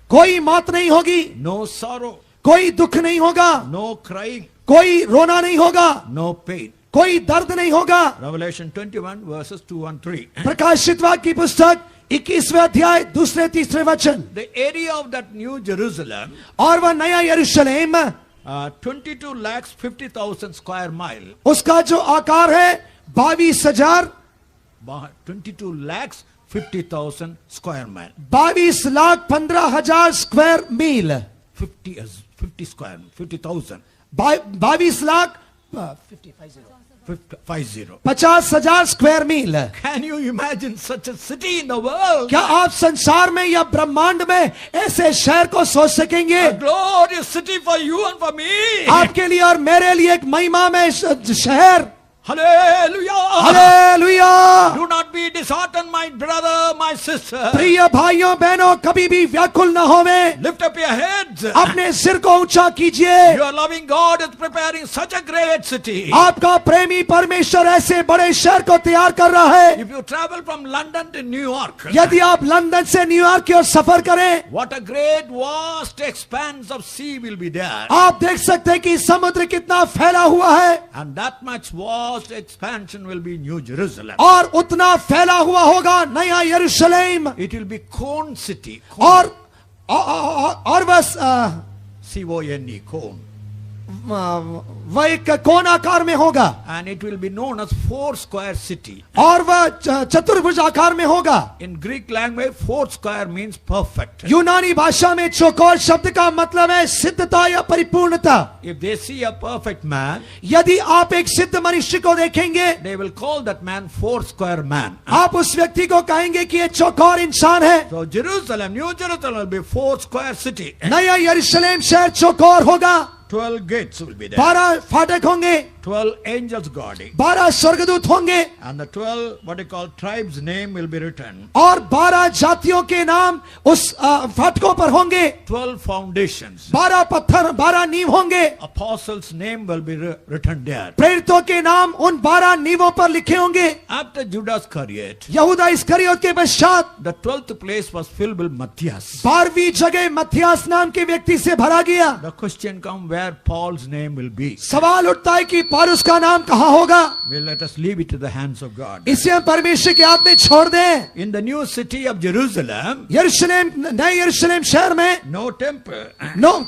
कोई मौत नहीं होगी, no sorrow, कोई दुख नहीं होगा, no crying, कोई रोना नहीं होगा, no pain. कोई दर्द नहीं होगा। Revelation 21 verses 2 and 3. प्रकाशित वाक्य की पुस्तक 21वें अध्याय 2-3 वचन। The area of that New Jerusalem, और वह नया यरूशलेम 22,50,000 square mile. उसका जो आकार है 22,50,000 square mile. 22,15,000 square mile. 50 square, 50,000. 50,000 square mile. Can you imagine such a city in the world? क्या आप संसार में या ब्रह्मांड में ऐसे शहर को सोच सकेंगे? A glorious city for you and for me. आपके लिए और मेरे लिए एक महिमा में शहर। Hallelujah. Hallelujah. Do not be disheartened, my brother, my sister. प्रिय भाइयों बहनों, कभी भी व्याकुल न होवे। Lift up your heads. अपने सिर को ऊंचा कीजिए। Your loving God is preparing such a great city. आपका प्रेमी परमेश्वर ऐसे बड़े शहर को तैयार कर रहा है। If you travel from London to New York, यदि आप लंदन से न्यूयॉर्क की ओर सफर करें, what a great vast expanse of sea will be there. आप देख सकते हैं कि समुद्र कितना फैला हुआ है। And that much vast expansion will be New Jerusalem. और उतना फैला हुआ होगा नया यरूशलेम। It will be cone city. और बस C-O-N-E, cone. वह एक कोण आकार में होगा। And it will be known as 4 square city. और वह चतुर्भुज आकार में होगा। In Greek language, 4 square means perfect. यूनानी भाषा में चौकोर शब्द का मतलब है सिद्धता या परिपूर्णता। If they see a perfect man, यदि आप एक सिद्ध मनुष्य को देखेंगे, they will call that man 4 square man. आप उस व्यक्ति को कहेंगे कि ये चौकोर इंसान है। So Jerusalem, New Jerusalem will be 4 square city. नया यरूशलेम शहर चौकोर होगा। 12 gates will be there. 12 फाटक होंगे। 12 angels guarding. 12 स्वर्गदूत होंगे And the 12, what they call tribes name will be written. और 12 जातियों के नाम उस फाटकों पर होंगे। 12 foundations. 12 पत्थर, 12 नींव होंगे। Apostles name will be written there. प्रेरितों के नाम उन 12 नींवों पर लिखे होंगे। After Judas Iscariot, यहूदा इस्करियोत के पश्चात the 12th place was filled with Matthias. 12वीं जगह मत्थियास नाम के व्यक्ति से भरा गया। The question comes where Paul's name will be. सवाल उठता है कि पौलुस का नाम कहाँ होगा? Well, let us leave it to the hands of God. इसे हम परमेश्वर के हाथ में छोड़ दें। In the new city of Jerusalem, यरूशलेम, नए यरूशलेम शहर में no temple,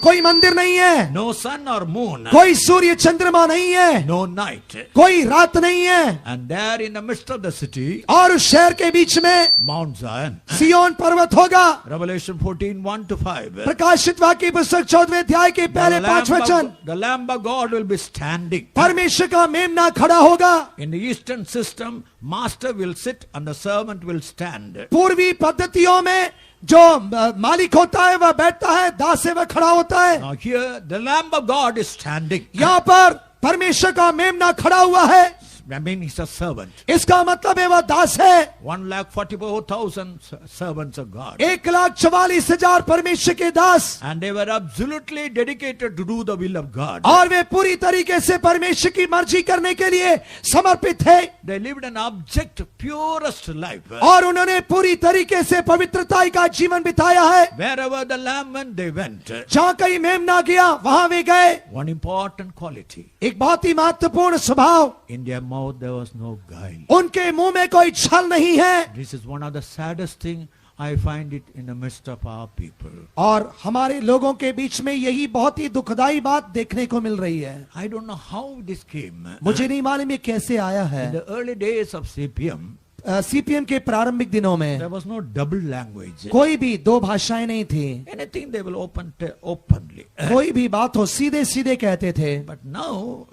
कोई मंदिर नहीं है, no sun or moon, कोई सूर्य चंद्रमा नहीं है, no night. कोई रात नहीं है, And there in the midst of the city, और उस शहर के बीच में Mount Zion. सिय्योन पर्वत होगा। Revelation 14, 1-5. प्रकाशित वाक्य पुस्तक 14वें अध्याय के पहले 5 वचन। The Lamb of God will be standing. परमेश्वर का मेमना खड़ा होगा। In the Eastern system, master will sit and the servant will stand. पूर्वी पद्धतियों में जो मालिक होता है वह बैठता है, दास है वह खड़ा होता है। Now here, the Lamb of God is standing. यहाँ पर परमेश्वर का मेमना खड़ा हुआ है। I mean, he's a servant. इसका मतलब है वह दास है। 144,000 servants of God. 1,44,000 परमेश्वर के दास, And they were absolutely dedicated to do the will of God. और वे पूरी तरीके से परमेश्वर की मर्जी करने के लिए समर्पित थे, They lived an object purest life. और उन्होंने पूरी तरीके से पवित्रता का जीवन बिताया है। Wherever the Lamb went, they went. जहाँ कहीं मेमना गया वहां वे गए। One important quality. एक बहुत ही महत्वपूर्ण स्वभाव, In their mouth there was no guile. उनके मुंह में कोई छल नहीं है। This is one of the saddest thing I find it in the midst of our people. और हमारे लोगों के बीच में यही बहुत ही दुखदाई बात देखने को मिल रही है। I don't know how this came. मुझे नहीं मालूम ये कैसे आया In है। the early days of CPM, CPM के प्रारंभिक दिनों में there was no double language. कोई भी दो भाषाएं नहीं थी। Anything they will openly. कोई भी बात हो सीधे सीधे कहते थे। But now,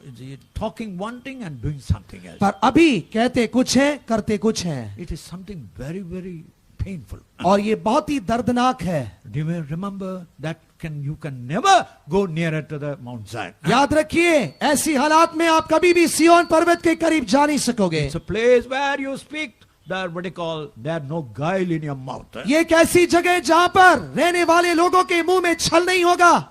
talking one thing and doing something else. पर अभी कहते कुछ है, करते कुछ है, It is something very, very painful. और ये बहुत ही दर्दनाक है। Do you remember that you can never go nearer to the Mount Zion. याद रखिए, ऐसी हालात में आप कभी भी सिय्योन पर्वत के करीब जा नहीं सकोगे। It's a place where you speak. That what they call, there no guile in your mouth. ये एक ऐसी जगह है जहाँ पर रहने वाले लोगों के मुंह में छल नहीं होगा।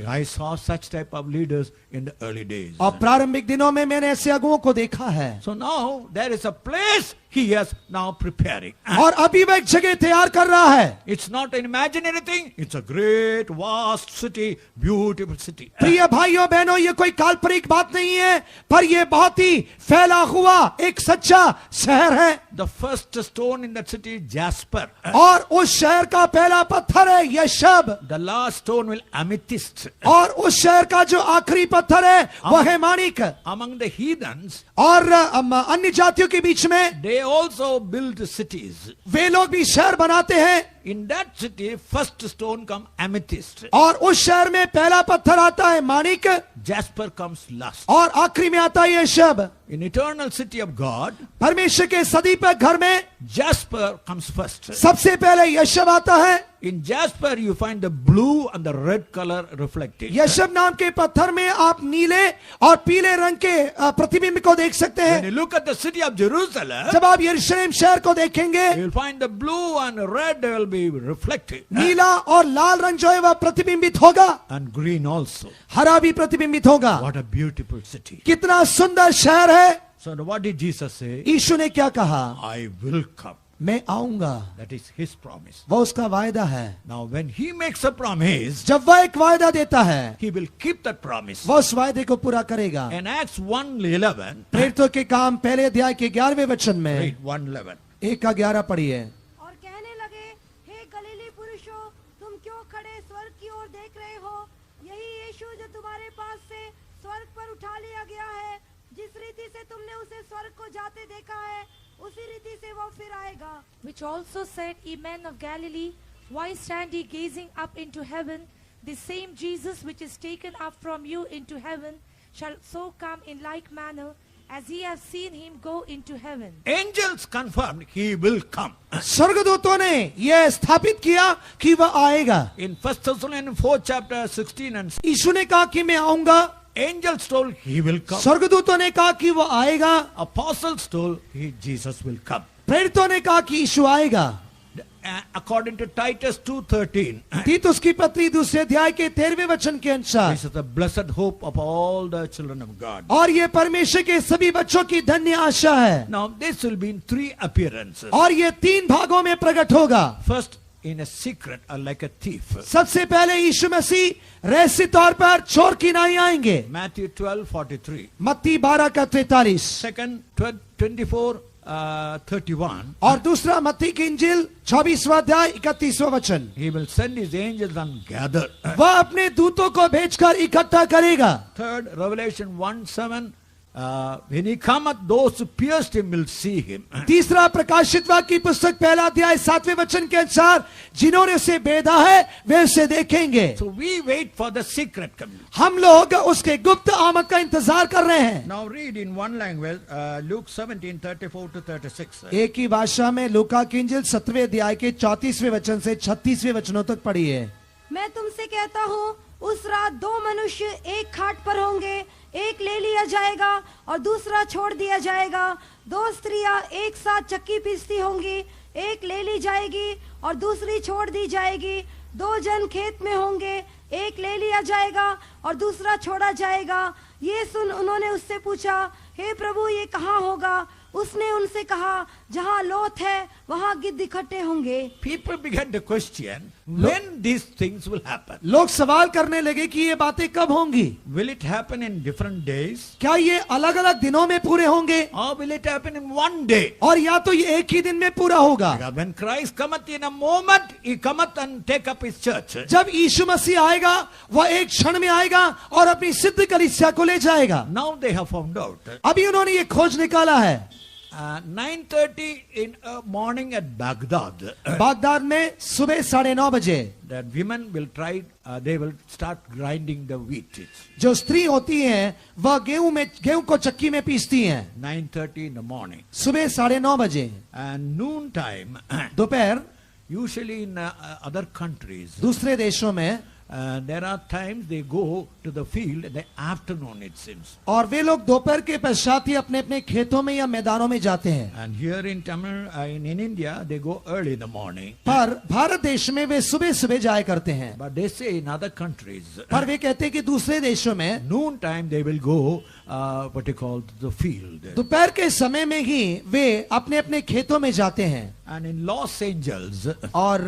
I saw such type of leaders in the early days. और प्रारंभिक दिनों में मैंने ऐसे अगुओं को देखा है। So now there is a place he is now preparing. और अभी वह एक जगह तैयार कर रहा है। It's not an imaginary thing. It's a great, vast city, beautiful city. प्रिय भाइयों बहनों, ये कोई काल्पनिक बात नहीं है, पर ये बहुत ही फैला हुआ एक सच्चा शहर है। The first stone in that city is jasper. और उस शहर का पहला पत्थर है यशब। The last stone will amethyst. और उस शहर का जो आखिरी पत्थर है वह है माणिक। Among the heathens, और अन्य जातियों के बीच में they also build cities. वे लोग भी शहर बनाते हैं। In that city, first stone come amethyst. और उस शहर में पहला पत्थर आता है माणिक, Jasper comes last. और आखिरी में आता है यशब। In eternal city of God, परमेश्वर के सदीपक घर में jasper comes first. सबसे पहले यशब आता है। In jasper you find the blue and the red color reflected. यशब नाम के पत्थर में आप नीले और पीले रंग के प्रतिबिंब को देख सकते When हैं। you look at the city of Jerusalem, जब आप यरूशलेम शहर को देखेंगे, you will find the blue and red will be reflected. नीला और लाल रंग जो है वह प्रतिबिंबित होगा, And green also. हरा भी प्रतिबिंबित होगा। What a beautiful city. कितना सुंदर शहर है। So what did Jesus say? यीशु ने क्या कहा? I will come. मैं आऊंगा। That is his promise. वो उसका वायदा है। Now when he makes a promise, जब वह एक वायदा देता है, he will keep that promise. वो उस वायदे को पूरा करेगा। In Acts 1:11, प्रेरितों के काम पहले अध्याय के 11वें वचन में read 1:11. 1:11 पढ़िए। और कहने लगे, हे गलीली पुरुषों, तुम क्यों खड़े स्वर्ग की ओर देख रहे हो? यही यीशु जो तुम्हारे पास से स्वर्ग पर उठा लिया गया है, जिस रीति से तुमने उसे स्वर्ग को जाते देखा है, उसी रीति से वो फिर आएगा। Which also said, Ye men of Galilee, why stand ye gazing up into heaven? The same Jesus which is taken up from you into heaven shall so come in like manner as ye have seen him go into heaven. Angels confirmed he will come. स्वर्गदूतों ने यह स्थापित किया कि वह आएगा। In 1 Thessalonians 4 chapter 16 and यीशु ने कहा कि मैं आऊंगा। Angels told he will come. स्वर्गदूतों ने कहा कि वो आएगा, Apostles told Jesus will come. प्रेरितों ने कहा कि यीशु आएगा। According to Titus 2:13, तीतुस की पत्री दूसरे अध्याय के 13वें वचन के अनुसार, this is the blessed hope of all the children of God. और ये परमेश्वर के सभी बच्चों की धन्य आशा है। Now this will be in 3 appearances. और ये 3 भागों में प्रकट होगा। First, in a secret, like a thief. सबसे पहले यीशु मसीह रहस्य तौर पर चोर की नाई आएंगे। Matthew 12:43. मत्ती 12 का 43। Second, 24:31. और दूसरा मत्ती की इंजिल 24वां अध्याय 31वां वचन। He will send his angels and gather. वह अपने दूतों को भेजकर इकट्ठा करेगा। Third, Revelation 1:7. When he cometh, those who pierced him will see him. तीसरा प्रकाशित वाक्य की पुस्तक 1 अध्याय 7वें वचन के अनुसार, जिन्होंने उसे बेधा है वे उसे देखेंगे। So we wait for the secret coming. हम लोग उसके गुप्त आमद का इंतजार कर रहे हैं। Now read in one language, Luke 17:34-36. एक ही भाषा में लूका की इंजिल 7वें अध्याय के 34वें वचन से 36वें वचनों तक पढ़िए। मैं तुमसे कहता हूँ, उस रात 2 मनुष्य एक खाट पर होंगे, एक ले लिया जाएगा और दूसरा छोड़ दिया जाएगा। 2 स्त्रियां एक साथ चक्की पीसती होंगी, एक ले ली जाएगी और दूसरी छोड़ दी जाएगी। 2 जन खेत में होंगे, एक ले लिया जाएगा और दूसरा छोड़ा जाएगा। ये सुन उन्होंने उससे पूछा, हे प्रभु, ये कहाँ होगा? उसने उनसे कहा, जहाँ लोथ है वहाँ गिद्ध इकट्ठे होंगे। People began to question when these things will happen. लोग सवाल करने लगे कि ये बातें कब होंगी? Will it happen in different days? क्या ये अलग अलग दिनों में पूरे होंगे, Or will it happen in one day? और या तो ये एक ही दिन में पूरा होगा? Because when Christ cometh in a moment, he cometh and take up his church. जब यीशु मसीह आएगा वह एक क्षण में आएगा और अपनी सिद्ध कलीसिया को ले जाएगा। Now they have found out. अभी उन्होंने ये खोज निकाला है। 9:30 in morning at Baghdad. Baghdad में सुबह 9:30 बजे That women will try, they will start grinding the wheat. जो स्त्री होती हैं वह गेहूं को चक्की में पीसती हैं। 9:30 in the morning. सुबह 9:30 बजे। And noon time, दोपहर usually in other countries, दूसरे देशों में there are times they go to the field in the afternoon, it seems. और वे लोग दोपहर के पश्चात ही अपने अपने खेतों में या मैदानों में जाते हैं। And here in Tamil, in India, they go early in the morning. पर भारत देश में वे सुबह सुबह जाया करते हैं। But they say in other countries, पर वे कहते हैं कि दूसरे देशों में noon time they will go, what you call the field. दोपहर के समय में ही वे अपने अपने खेतों में जाते हैं। And in Los Angeles, और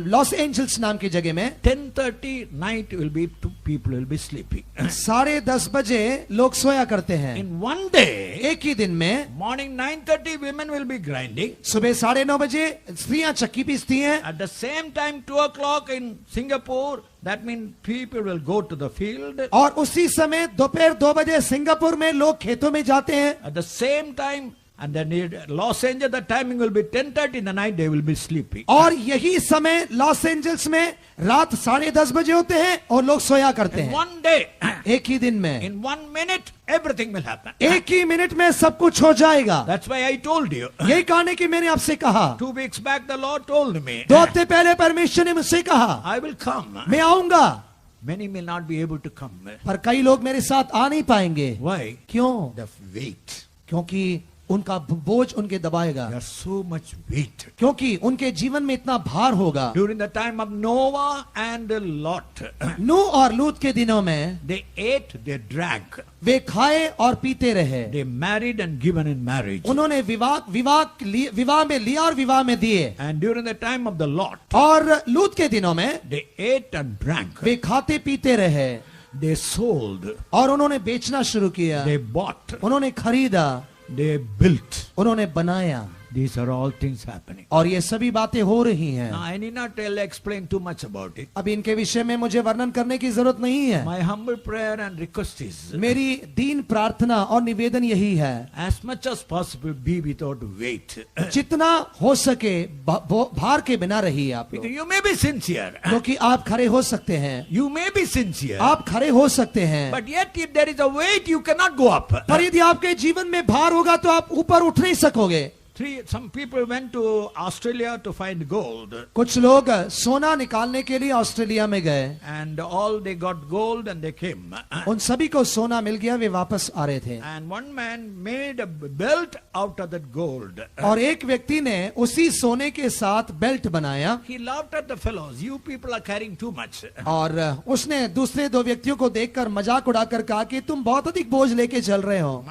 लॉस एंजल्स नाम की जगह में 10:30 night will be, people will be sleeping. 10:30 बजे लोग सोया करते हैं। In one day, एक ही दिन में morning 9:30 women will be grinding. सुबह 9:30 बजे स्त्रियां चक्की पीसती हैं। At the same time 2 o'clock in Singapore, that means people will go to the field. और उसी समय दोपहर 2 बजे सिंगापुर में लोग खेतों में जाते हैं। At the same time, and then in Los Angeles, the timing will be 10:30 in the night, they will be sleeping. और यही समय लॉस एंजल्स में रात 10:30 बजे होते हैं और लोग सोया करते In हैं। one day, एक ही दिन में, in 1 minute, everything will happen. एक ही मिनट में सब कुछ हो जाएगा। That's why I told you. यही कहने की मैंने आपसे कहा। 2 weeks back, the Lord told me, 2 हफ्ते पहले परमेश्वर ने मुझसे कहा, I will come. मैं आऊंगा। Many may not be able to come. पर कई लोग मेरे साथ आ नहीं पाएंगे। Why? क्यों? The weight. क्योंकि उनका बोझ उनके दबाएगा। There's so much weight. क्योंकि उनके जीवन में इतना भार होगा। During the time of Noah and Lot, नूह और लूत के दिनों में they ate, they drank, वे खाए और पीते रहे। they married and given in marriage. उन्होंने विवाह में लिया और विवाह में दिए। And during the time of the Lot, और लूत के दिनों में they ate and drank. वे खाते पीते रहे। They sold, और उन्होंने बेचना शुरू किया। they bought, उन्होंने खरीदा, they built. उन्होंने बनाया। These are all things happening. और ये सभी बातें हो रही हैं। Now, I need not explain too much about it. अब इनके विषय में मुझे वर्णन करने की जरूरत नहीं है। My humble prayer and request is, मेरी दीन प्रार्थना और निवेदन यही है, as much as possible, be without weight. जितना हो सके भार के बिना रहिए आप Because लोग। you may be sincere. क्योंकि आप खड़े हो सकते हैं, You may be sincere. आप खड़े हो सकते हैं, But yet, if there is a weight, you cannot go up. पर यदि आपके जीवन में भार होगा तो आप ऊपर उठ नहीं सकोगे। Some people went to Australia to find gold, कुछ लोग सोना निकालने के लिए ऑस्ट्रेलिया में गए, and all they got gold and they came. उन सभी को सोना मिल गया, वे वापस आ रहे थे। And one man made a belt out of that gold. और एक व्यक्ति ने उसी सोने के साथ बेल्ट बनाया, He laughed at the fellows. You people are carrying too much. और उसने दूसरे दो व्यक्तियों को देखकर मजाक उड़ाकर कहा कि तुम बहुत अधिक बोझ लेके चल रहे हो।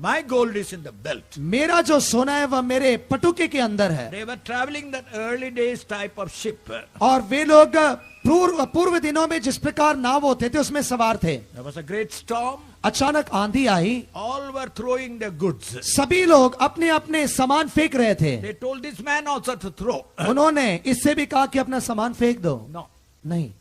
My gold is in the belt. मेरा जो सोना है वह मेरे पटुके के अंदर है। They were traveling that early days type of ship. और वे लोग पूर्व दिनों में जिस प्रकार नाव होते थे उसमें सवार थे। There was a great storm. अचानक आंधी आई, All were throwing their goods. सभी लोग अपने अपने सामान फेंक रहे थे। They told this man also to throw. उन्होंने इससे भी कहा कि अपना सामान फेंक दो। No. नहीं,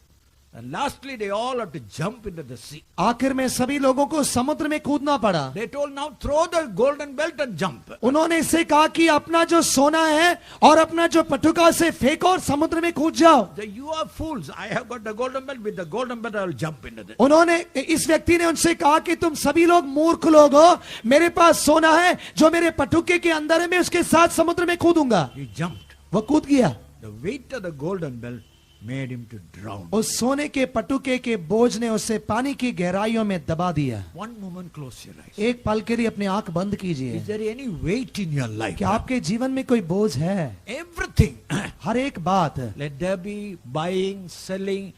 And lastly they all had to jump into the sea. आखिर में सभी लोगों को समुद्र में कूदना पड़ा। They told, now throw the golden belt and jump. उन्होंने इससे कहा कि अपना जो सोना है और अपना जो पटुका से फेंको और समुद्र में कूद जाओ। You are fools. I have got the golden belt. With the golden belt I will jump into it. उन्होंने इस व्यक्ति ने उनसे कहा कि तुम सभी लोग मूर्ख लोग हो, मेरे पास सोना है जो मेरे पटुके के अंदर है, मैं उसके साथ समुद्र में कूदूंगा। He jumped. वो कूद गया। The weight of the golden belt made him to drown. उस सोने के पटुके के बोझ ने उसे पानी की गहराइयों में दबा दिया। One moment, close your eyes. एक पल के लिए अपनी आंख बंद कीजिए। Is there any weight in your life? क्या आपके जीवन में कोई बोझ है? Everything. हर एक बात। Let there be buying, selling,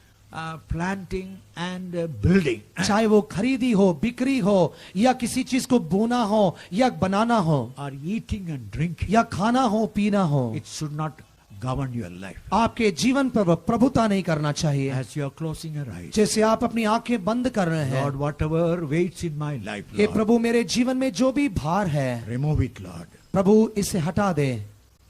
planting and building. चाहे वो खरीदी हो, बिक्री हो, या किसी चीज को बोना हो या बनाना हो, Or eating and drinking. या खाना हो पीना हो, It should not govern your life. आपके जीवन पर प्रभुता नहीं करना चाहिए। As you are closing your eyes, जैसे आप अपनी आंखें बंद कर रहे हैं, Lord, whatever weights in my life, hey Lord, प्रभु मेरे जीवन में जो भी भार है, remove it, Lord. प्रभु इसे हटा दे।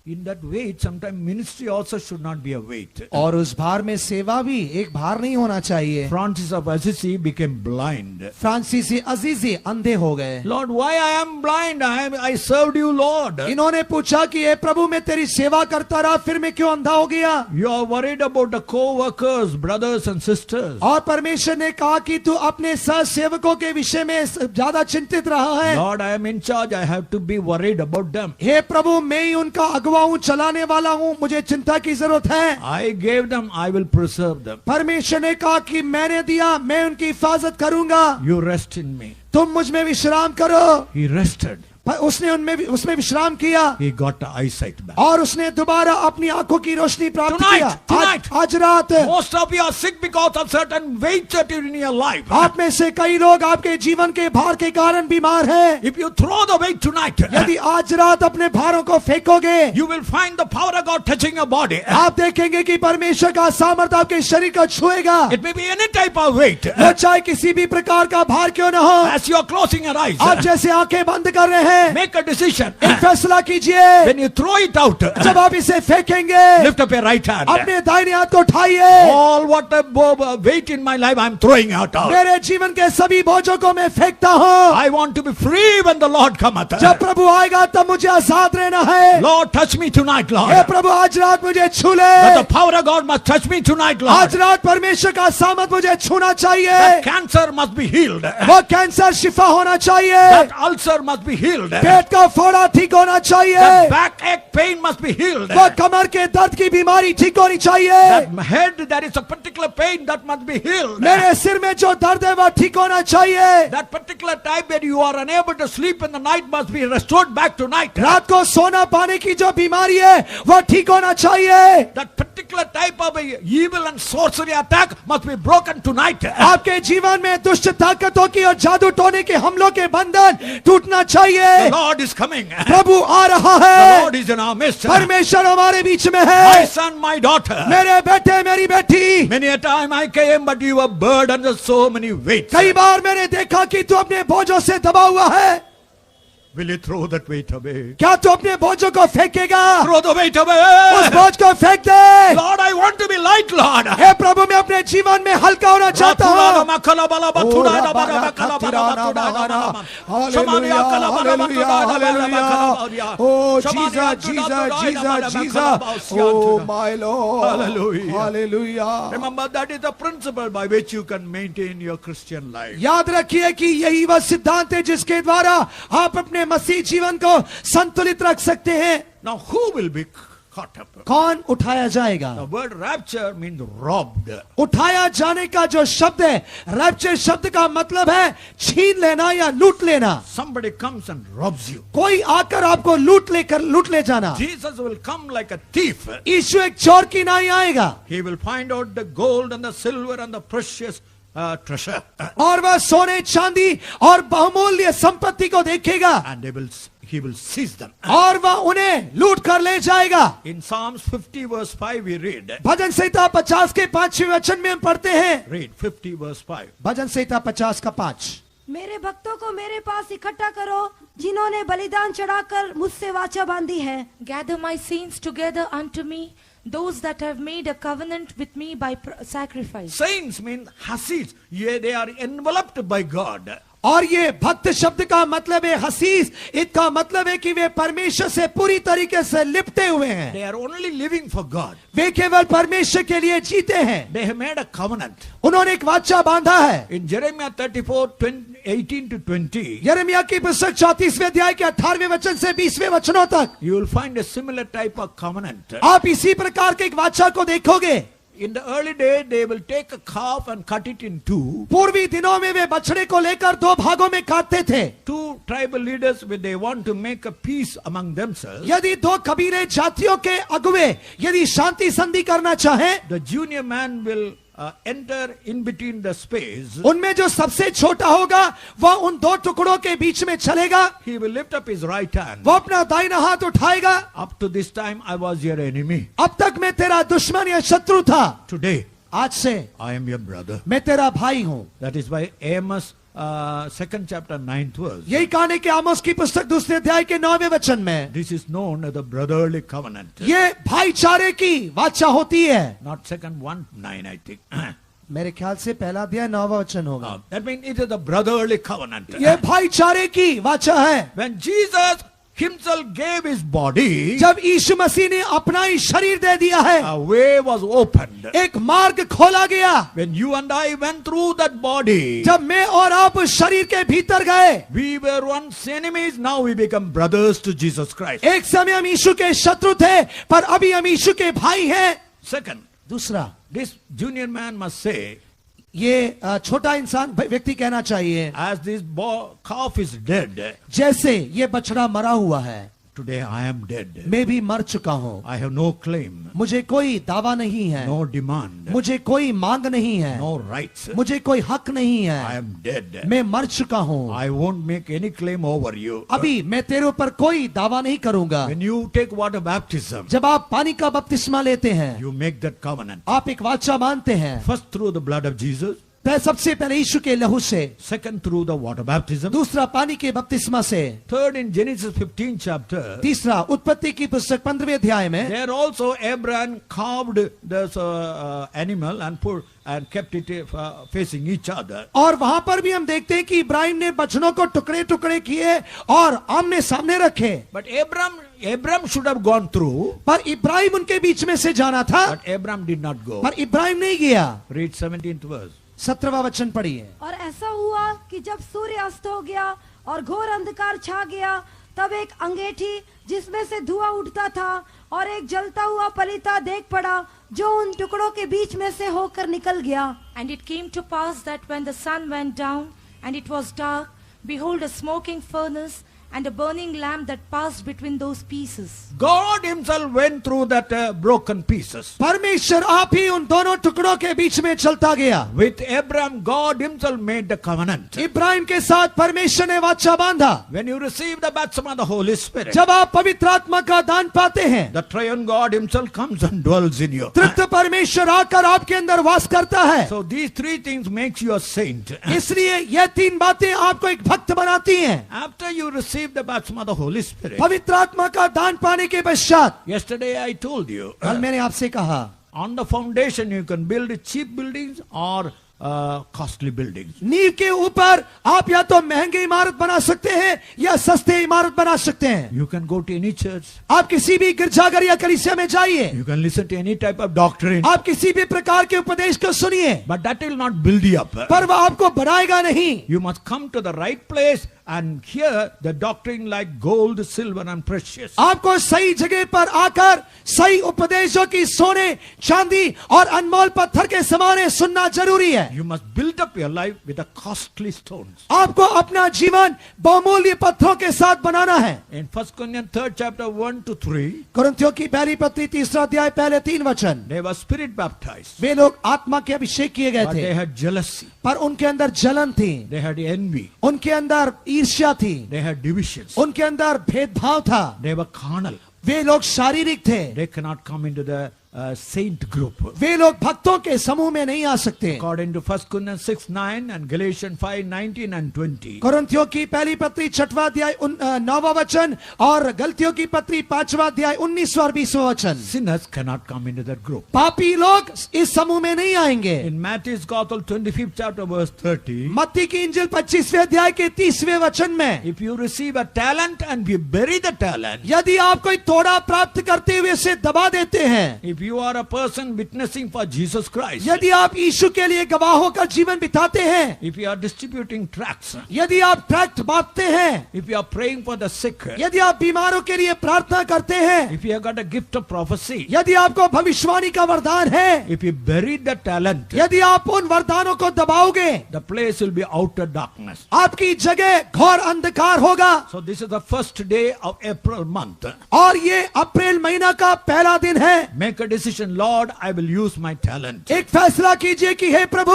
In that weight, sometimes ministry also should not be a weight. और उस भार में सेवा भी एक भार नहीं होना चाहिए। Francis of Assisi became blind. फ्रांसीसी अजीजी अंधे हो गए। Lord, why I am blind? I served you, Lord. इन्होंने पूछा कि हे प्रभु मैं तेरी सेवा करता रहा, फिर मैं क्यों अंधा हो गया? You are worried about the co-workers, brothers and sisters. और परमेश्वर ने कहा कि तू अपने सह सेवकों के विषय में ज्यादा चिंतित रहा है। Lord, I am in charge. I have to be worried about them. हे प्रभु मैं ही उनका अगुवा हूँ, चलाने वाला हूँ, मुझे चिंता की जरूरत है। I gave them. I will preserve them. परमेश्वर ने कहा कि मैंने दिया, मैं उनकी हिफाजत करूंगा। You rest in me. तुम मुझ में विश्राम करो। He rested. उसने उसमें विश्राम किया। He got the eyesight back. और उसने दोबारा अपनी आंखों की रोशनी प्राप्त Tonight, किया। आज रात most of you are sick because of certain weights that are in your life. आप में से कई लोग आपके जीवन के भार के कारण बीमार हैं। If you throw the weight tonight, यदि आज रात अपने भारों को फेंकोगे, you will find the power of God touching your body. आप देखेंगे कि परमेश्वर का सामर्थ्य आपके शरीर को छुएगा। It may be any type of weight. वो चाहे किसी भी प्रकार का भार क्यों न हो। As you are closing your eyes, आप जैसे आंखें बंद कर रहे हैं, make a decision. एक फैसला कीजिए। When you throw it out, जब आप इसे फेंकेंगे, lift up your right hand. अपने दाहिने हाथ को उठाइए। All what the weight in my life, I am throwing out. मेरे जीवन के सभी बोझों को मैं फेंकता हूँ। I want to be free when the Lord cometh. जब प्रभु आएगा तब मुझे आजाद रहना है। Lord, touch me tonight, Lord. हे प्रभु आज रात मुझे छू That the ले। power of God must touch me tonight, Lord. आज रात परमेश्वर का सामर्थ मुझे छूना That चाहिए। cancer must be healed. वो कैंसर शिफा होना चाहिए। That ulcer must be healed. पेट का फोड़ा ठीक होना That चाहिए। backache pain must be healed. वो कमर के दर्द की बीमारी ठीक होनी चाहिए। That head, there is a particular pain that must be healed. मेरे सिर में जो दर्द है वह ठीक होना चाहिए। That particular time when you are unable to sleep in the night must be restored back tonight. रात को सोना पाने की जो बीमारी है वह ठीक होना चाहिए। That particular type of evil and sorcery attack must be broken tonight. आपके जीवन में दुष्ट ताकतों की और जादू टोने के हमलों के बंधन टूटना The चाहिए। Lord is coming. प्रभु आ रहा The है। Lord is in our midst. परमेश्वर हमारे बीच में My है। son, my daughter. मेरे बेटे मेरी बेटी, Many a time I came, but you were burdened with so many weights. कई बार मैंने देखा कि तू अपने बोझों से दबा हुआ है। Will you throw that weight away? क्या तू अपने बोझों को फेंकेगा? Throw the weight उस away. बोझ को फेंक दे। Lord, I want to be light, Lord. हे प्रभु मैं अपने जीवन में हल्का होना चाहता हूँ। Oh Jesus, Jesus, Jesus, Jesus. Oh my Lord. Hallelujah. Hallelujah. Remember, that is the principle by which you can maintain your Christian life. याद रखिए कि यही वह सिद्धांत है जिसके द्वारा आप अपने अपने मसीह जीवन को संतुलित रख सकते हैं। Now who will be caught up? कौन उठाया जाएगा? The word rapture means robbed. उठाया जाने का जो शब्द है, रैप्चर शब्द का मतलब है छीन लेना या लूट लेना। Somebody comes and robs you. कोई आकर आपको लूट ले जाना। Jesus will come like a thief. यीशु एक चोर की नाई आएगा He will find out the gold and the silver and the precious treasure. और वह सोने चांदी और बहुमूल्य संपत्ति को देखेगा And he will seize them. और वह उन्हें लूट कर ले जाएगा। In Psalms 50 verse 5 we read. भजन संहिता 50 के 5वें वचन में हम पढ़ते हैं। Read 50 verse 5. भजन संहिता 50 का 5। मेरे भक्तों को मेरे पास इकट्ठा करो, जिन्होंने बलिदान चढ़ाकर मुझसे वाचा बांधी है। Gather my saints together unto me, those that have made a covenant with me by sacrifice. Saints mean hasids. Yeah, they are enveloped by God. और ये भक्त शब्द का मतलब है हसीस। इसका मतलब है कि वे परमेश्वर से पूरी तरीके से लिपटे हुए हैं। They are only living for God. वे केवल परमेश्वर के लिए जीते हैं। They have made a covenant. उन्होंने एक वाचा बांधा है। In Jeremiah 34, 18 to 20, यिर्मयाह की पुस्तक 34वें अध्याय के 18वें वचन से 20वें वचनों तक you will find a similar type of covenant. आप इसी प्रकार के एक वाचा को देखोगे। In the early day, they will take a calf and cut it in two. पूर्वी दिनों में वे बछड़े को लेकर दो भागों में काटते थे। Two tribal leaders, when they want to make a peace among themselves, यदि दो कबीले जातियों के अगुवे यदि शांति संधि करना चाहें, the junior man will enter in between the space. उनमें जो सबसे छोटा होगा वह उन दो टुकड़ों के बीच में चलेगा। He will lift up his right hand. वो अपना दाहिना हाथ उठाएगा। Up to this time, I was your enemy. अब तक मैं तेरा दुश्मन या शत्रु था, Today, आज से I am your brother. मैं तेरा भाई हूँ। That is why Amos, 2nd chapter, 9th verse. यही कहानी के आमोस की पुस्तक 2 अध्याय के 9वें वचन में This is known as the brotherly covenant. ये भाईचारे की वाचा होती है। Not 2nd 1:9, I think. मेरे ख्याल से पहला अध्याय 9वां वचन होगा। That means it is the brotherly covenant. ये भाईचारे की वाचा है। When Jesus himself gave his body, जब यीशु मसीह ने अपना ही शरीर दे दिया है, a way was opened. एक मार्ग खोला गया। When you and I went through that body, जब मैं और आप उस शरीर के भीतर गए, we were once enemies, now we become brothers to Jesus Christ. एक समय हम यीशु के शत्रु थे, पर अभी हम यीशु के भाई हैं। Second, दूसरा, this junior man must say, ये छोटा इंसान व्यक्ति कहना चाहिए, as this calf is dead, जैसे ये बछड़ा मरा हुआ है, today I am dead. मैं भी मर चुका हूँ। I have no claim, मुझे कोई दावा नहीं है, no demand, मुझे कोई मांग नहीं है, no rights. मुझे कोई हक नहीं I है, am dead. मैं मर चुका हूँ। I won't make any claim over you. अभी मैं तेरे ऊपर कोई दावा नहीं करूंगा। When you take water baptism, जब आप पानी का बपतिस्मा लेते हैं, you make that covenant. आप एक वाचा मानते हैं। First through the blood of Jesus, सबसे पहले यीशु के लहू से, second through the water baptism, दूसरा पानी के बपतिस्मा से, third in Genesis 15 chapter, तीसरा उत्पत्ति की पुस्तक 15वें अध्याय में, there also Abraham carved this animal and put and kept it facing each other. और वहां पर भी हम देखते हैं कि इब्राहिम ने बछड़ों को टुकड़े टुकड़े किए और आमने सामने रखे। But Abraham should have gone through, पर इब्राहिम उनके बीच में से जाना था, but Abraham did not go. पर इब्राहिम नहीं गया। Read 17th verse. 17वां वचन पढ़िए। और ऐसा हुआ कि जब सूर्य अस्त हो गया और घोर अंधकार छा गया, तब एक अंगीठी जिसमें से धुआं उठता था और एक जलता हुआ पलीता देख पड़ा, जो उन टुकड़ों के बीच में से होकर निकल गया। And it came to pass that when the sun went down and it was dark, behold, a smoking furnace and a burning lamp that passed between those pieces. God himself went through that broken pieces. परमेश्वर आप ही उन दोनों टुकड़ों के बीच में चलता गया। With Abraham, God himself made the covenant. Ibrahim के साथ परमेश्वर ने वाचा बांधा। When you receive the baptism of the Holy Spirit, जब आप पवित्र आत्मा का दान पाते हैं, the triune God himself comes and dwells in you. तृप्त परमेश्वर आकर आपके अंदर वास करता है। So these three things makes you a saint. इसलिए यह तीन बातें आपको एक भक्त बनाती हैं। After you receive the baptism of the Holy Spirit, पवित्र आत्मा का दान पाने के पश्चात, yesterday I told you, कल मैंने आपसे कहा, on the foundation you can build cheap buildings or costly buildings. नींव के ऊपर आप या तो महंगी इमारत बना सकते हैं या सस्ते इमारत बना सकते हैं। You can go to any church. आप किसी भी गिरजाघर या कलीसिया में जाइए, You can listen to any type of doctrine. आप किसी भी प्रकार के उपदेश को सुनिए, But that will not build you up. पर वह आपको बढ़ाएगा नहीं। You must come to the right place and hear the doctrine like gold, silver and precious. आपको सही जगह पर आकर सही उपदेशों की सोने, चांदी और अनमोल पत्थर के समान है सुनना जरूरी है। You must build up your life with the costly stones. आपको अपना जीवन बहुमूल्य पत्थरों के साथ बनाना है। In 1 Corinthians 3rd chapter 1 to 3, कुरिन्थियों की पहली पत्री 3 अध्याय पहले 3 वचन, they were spirit baptized. वे लोग आत्मा के अभिषेक किए गए But थे, they had jealousy. पर उनके अंदर जलन थी, They had envy. उनके अंदर ईर्ष्या थी, They had divisions. उनके अंदर भेदभाव था, They were carnal. वे लोग शारीरिक थे, They cannot come into the saint group. वे लोग भक्तों के समूह में नहीं आ सकते। According to 1 Corinthians 6:9 and Galatians 5:19 and 20. कुरिन्थियों की पहली पत्री 6वां अध्याय 9वां वचन और गलतियों की पत्री 5वां अध्याय 19वां और 20वां वचन, Sinners cannot come into that group. पापी लोग इस समूह में नहीं आएंगे। In Matthew's Gospel 25th chapter verse 30, मत्ती की इंजिल 25वें अध्याय के 30वें वचन में, if you receive a talent and you bury the talent, यदि आप कोई तोड़ा प्राप्त करते हुए उसे दबा देते हैं, if you are a person witnessing for Jesus Christ, यदि आप यीशु के लिए गवाह होकर जीवन बिताते हैं, if you are distributing tracts, यदि आप ट्रैक्ट बांटते हैं, if you are praying for the sick, यदि आप बीमारों के लिए प्रार्थना करते हैं, if you have got a gift of prophecy, यदि आपको भविष्यवाणी का वरदान है, if you bury the talent, यदि आप उन वरदानों को दबाओगे, the place will be outer darkness. आपकी जगह घोर अंधकार होगा। So this is the first day of April month. और ये अप्रैल महीना का पहला दिन है। Make a decision, Lord, I will use my talent. एक फैसला कीजिए कि हे प्रभु,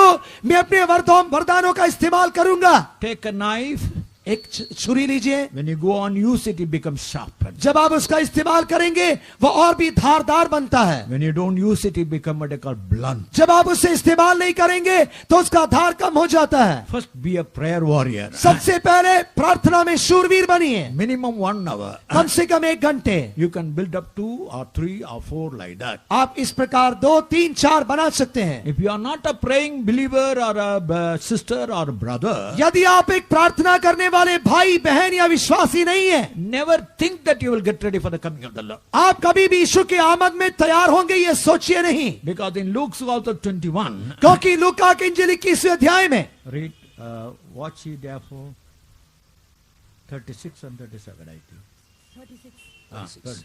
मैं अपने वरदानों का इस्तेमाल करूंगा। Take a knife. एक छुरी लीजिए, When you go on use it, it becomes sharpened. जब आप उसका इस्तेमाल करेंगे वो और भी धारदार बनता है। When you don't use it, it becomes what they call blunt. जब आप उसे इस्तेमाल नहीं करेंगे तो उसका धार कम हो जाता है। First, be a prayer warrior. सबसे पहले प्रार्थना में शूरवीर बनिए, Minimum 1 hour. कम से कम 1 घंटे। You can build up 2 or 3 or 4 like that. आप इस प्रकार 2, 3, 4 बना सकते हैं। If you are not a praying believer or a sister or brother, यदि आप एक प्रार्थना करने वाले भाई बहन या विश्वासी नहीं है, never think that you will get ready for the coming of the Lord. आप कभी भी यीशु के आमद में तैयार होंगे ये सोचिए नहीं, Because in Luke's also 21, क्योंकि लूका के इंजील 21वें अध्याय में, read, watch ye therefore, 36 and 37 I think. 36.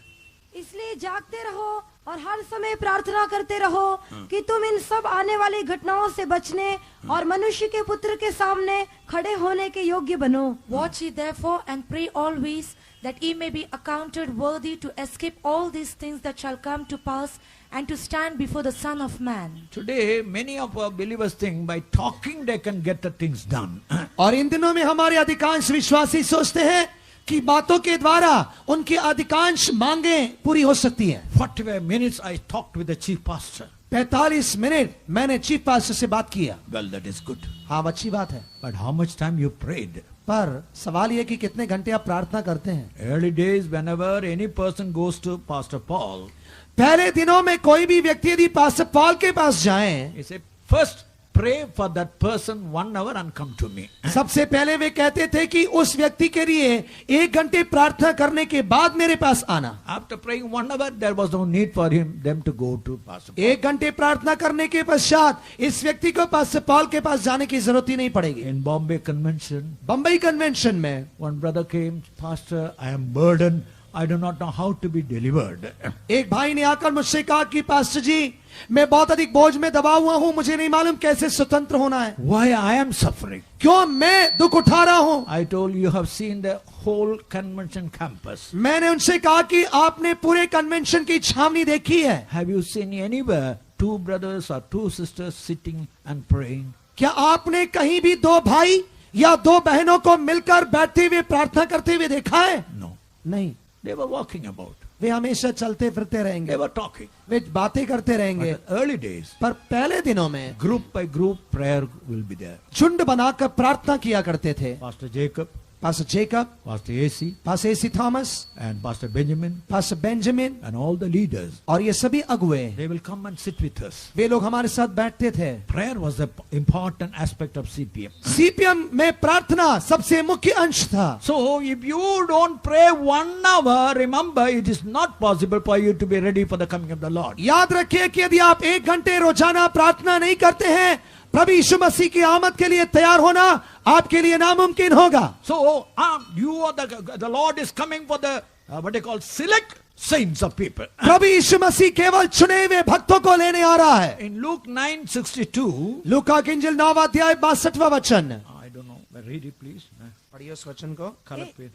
इसलिए जागते रहो और हर समय प्रार्थना करते रहो कि तुम इन सब आने वाली घटनाओं से बचने और मनुष्य के पुत्र के सामने खड़े होने के योग्य बनो। Watch ye therefore and pray always, that ye may be accounted worthy to escape all these things that shall come to pass, and to stand before the Son of Man. Today, many of our believers think by talking they can get the things done. और इन दिनों में हमारे अधिकांश विश्वासी सोचते हैं कि बातों के द्वारा उनकी अधिकांश मांगे पूरी हो सकती हैं। 45 minutes I talked with the chief pastor. 45 minute मैंने चीफ पास्टर से बात किया। Well, that is good. हाँ, अच्छी बात है, But how much time you prayed? पर सवाल ये कि कितने घंटे आप प्रार्थना करते हैं। Early days, whenever any person goes to Pastor Paul, पहले दिनों में कोई भी व्यक्ति यदि पास्टर पॉल के पास जाए, he said, first pray for that person 1 hour and come to me. सबसे पहले वे कहते थे कि उस व्यक्ति के लिए 1 घंटे प्रार्थना करने के बाद मेरे पास आना। After praying 1 hour, there was no need for them to go to Pastor Paul. 1 घंटे प्रार्थना करने के पश्चात इस व्यक्ति को पास्टर पॉल के पास जाने की जरूरत ही नहीं पड़ेगी। In Bombay Convention, Bombay convention में one brother came, Pastor, I am burdened. I do not know how to be delivered. एक भाई ने आकर मुझसे कहा कि पास्टर जी, मैं बहुत अधिक बोझ में दबा हुआ हूँ, मुझे नहीं मालूम कैसे स्वतंत्र होना है। Why I am suffering? क्यों मैं दुख उठा रहा हूँ? I told you have seen the whole convention campus. मैंने उनसे कहा कि आपने पूरे कन्वेंशन की छावनी देखी है, Have you seen anywhere 2 brothers or 2 sisters sitting and praying? क्या आपने कहीं भी 2 भाई या 2 बहनों को मिलकर बैठते हुए प्रार्थना करते हुए देखा है? No. नहीं, They were walking about. वे हमेशा चलते फिरते रहेंगे, They were talking. वे बातें करते रहेंगे। But the early days, पर पहले दिनों में group by group prayer will be there. झुंड बनाकर प्रार्थना किया करते थे। Pastor Jacob, Pastor Jacob, Pastor AC, Pastor A.C. Thomas, and Pastor Benjamin, Pastor Benjamin, and all the leaders. और ये सभी अगुए, They will come and sit with us. वे लोग हमारे साथ बैठते थे. Prayer was the important aspect of CPM. CPM में प्रार्थना सबसे मुख्य अंश था. So if you don't pray 1 hour, remember it is not possible for you to be ready for the coming of the Lord. याद रखिए कि यदि आप 1 घंटे रोजाना प्रार्थना नहीं करते हैं, प्रभु यीशु मसीह की आमद के लिए तैयार होना आपके लिए नामुमकिन होगा. So you are the Lord is coming for the what they call select saints of people. प्रभु यीशु मसीह केवल चुने हुए भक्तों को लेने आ रहा है. In Luke 9:62, लूका की इंजील 9वां अध्याय 62वां वचन. I don't know, read it please. पढ़िए उस वचन को. Color page.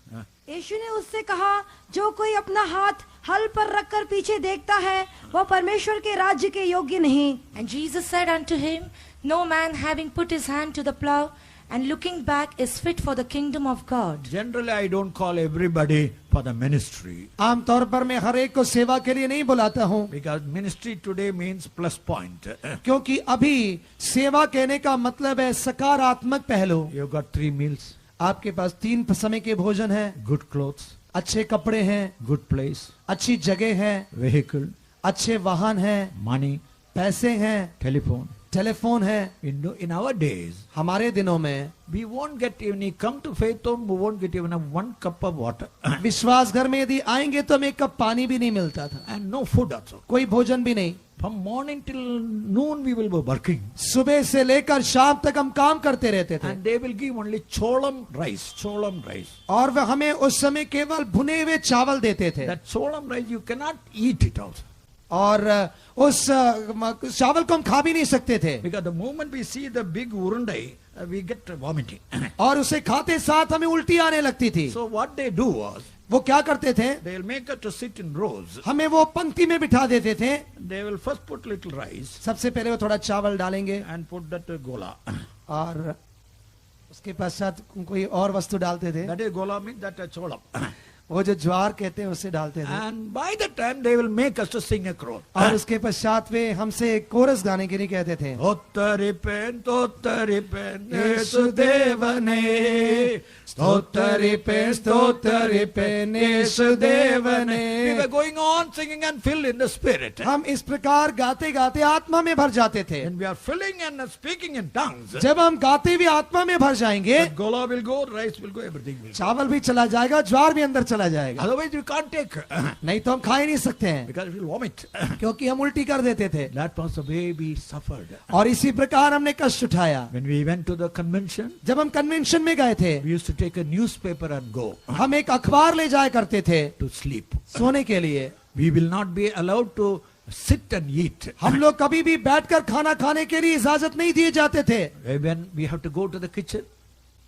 यीशु ने उससे कहा, जो कोई अपना हाथ हल पर रखकर पीछे देखता है, वह परमेश्वर के राज्य के योग्य नहीं. And Jesus said unto him, No man having put his hand to the plough and looking back is fit for the kingdom of God. Generally, I don't call everybody for the ministry आमतौर पर मैं हर एक को सेवा के लिए नहीं बुलाता हूँ, because ministry today means plus point. क्योंकि अभी सेवा कहने का मतलब है सकारात्मक पहलू. You've got 3 meals, आपके पास 3 समय के भोजन है, good clothes, अच्छे कपड़े हैं, good place, अच्छी जगह है, vehicle, अच्छे वाहन हैं, money, पैसे हैं, telephone. टेलीफोन है. In our days, हमारे दिनों में we won't get even, you come to faith home, we won't get even 1 cup of water विश्वास घर में यदि आएंगे तो हमें 1 कप पानी भी नहीं मिलता था, and no food also. कोई भोजन भी नहीं. From morning till noon we will be working, सुबह से लेकर शाम तक हम काम करते रहते थे, and they will give only cholam rice. और वह हमें उस समय केवल भुने हुए चावल देते थे. That cholam rice you cannot eat it also, और उस चावल को हम खा भी नहीं सकते थे, because the moment we see the big urundai, we get vomiting. और उसे खाते साथ हमें उल्टी आने लगती थी. So what they do was, वो क्या करते थे, they will make us to sit in rows. हमें वो पंक्ति में बिठा देते थे. They will first put little rice सबसे पहले वो थोड़ा चावल डालेंगे and put that gola. और उसके पश्चात कोई और वस्तु डालते थे. That is gola means that cholam. वो जो ज्वार कहते हैं उसे डालते थे. And by the time they will make us to sing a crow. और उसके पश्चात वे हमसे कोरस गाने के लिए कहते थे. Ottaripen, Yesudevane, स्तोत्तरिपेन यीशुदेवने. We were going on singing and filled in the spirit. हम इस प्रकार गाते गाते आत्मा में भर जाते थे. And we are filling and speaking in tongues. जब हम गाते हुए आत्मा में भर जाएंगे, The gola will go, rice will go, everything will go. चावल भी चला जाएगा, ज्वार भी अंदर चला जाएगा. Otherwise you can't take, नहीं तो हम खा ही नहीं सकते हैं, because you will vomit. क्योंकि हम उल्टी कर देते थे. That was the way we suffered. और इसी प्रकार हमने कष्ट उठाया. When we went to the convention, जब हम कन्वेंशन में गए थे, we used to take a newspaper and go हम एक अखबार ले जाया करते थे to sleep. सोने के लिए. We will not be allowed to sit and eat. हम लोग कभी भी बैठकर खाना खाने के लिए इजाजत नहीं दिए जाते थे. When we have to go to the kitchen,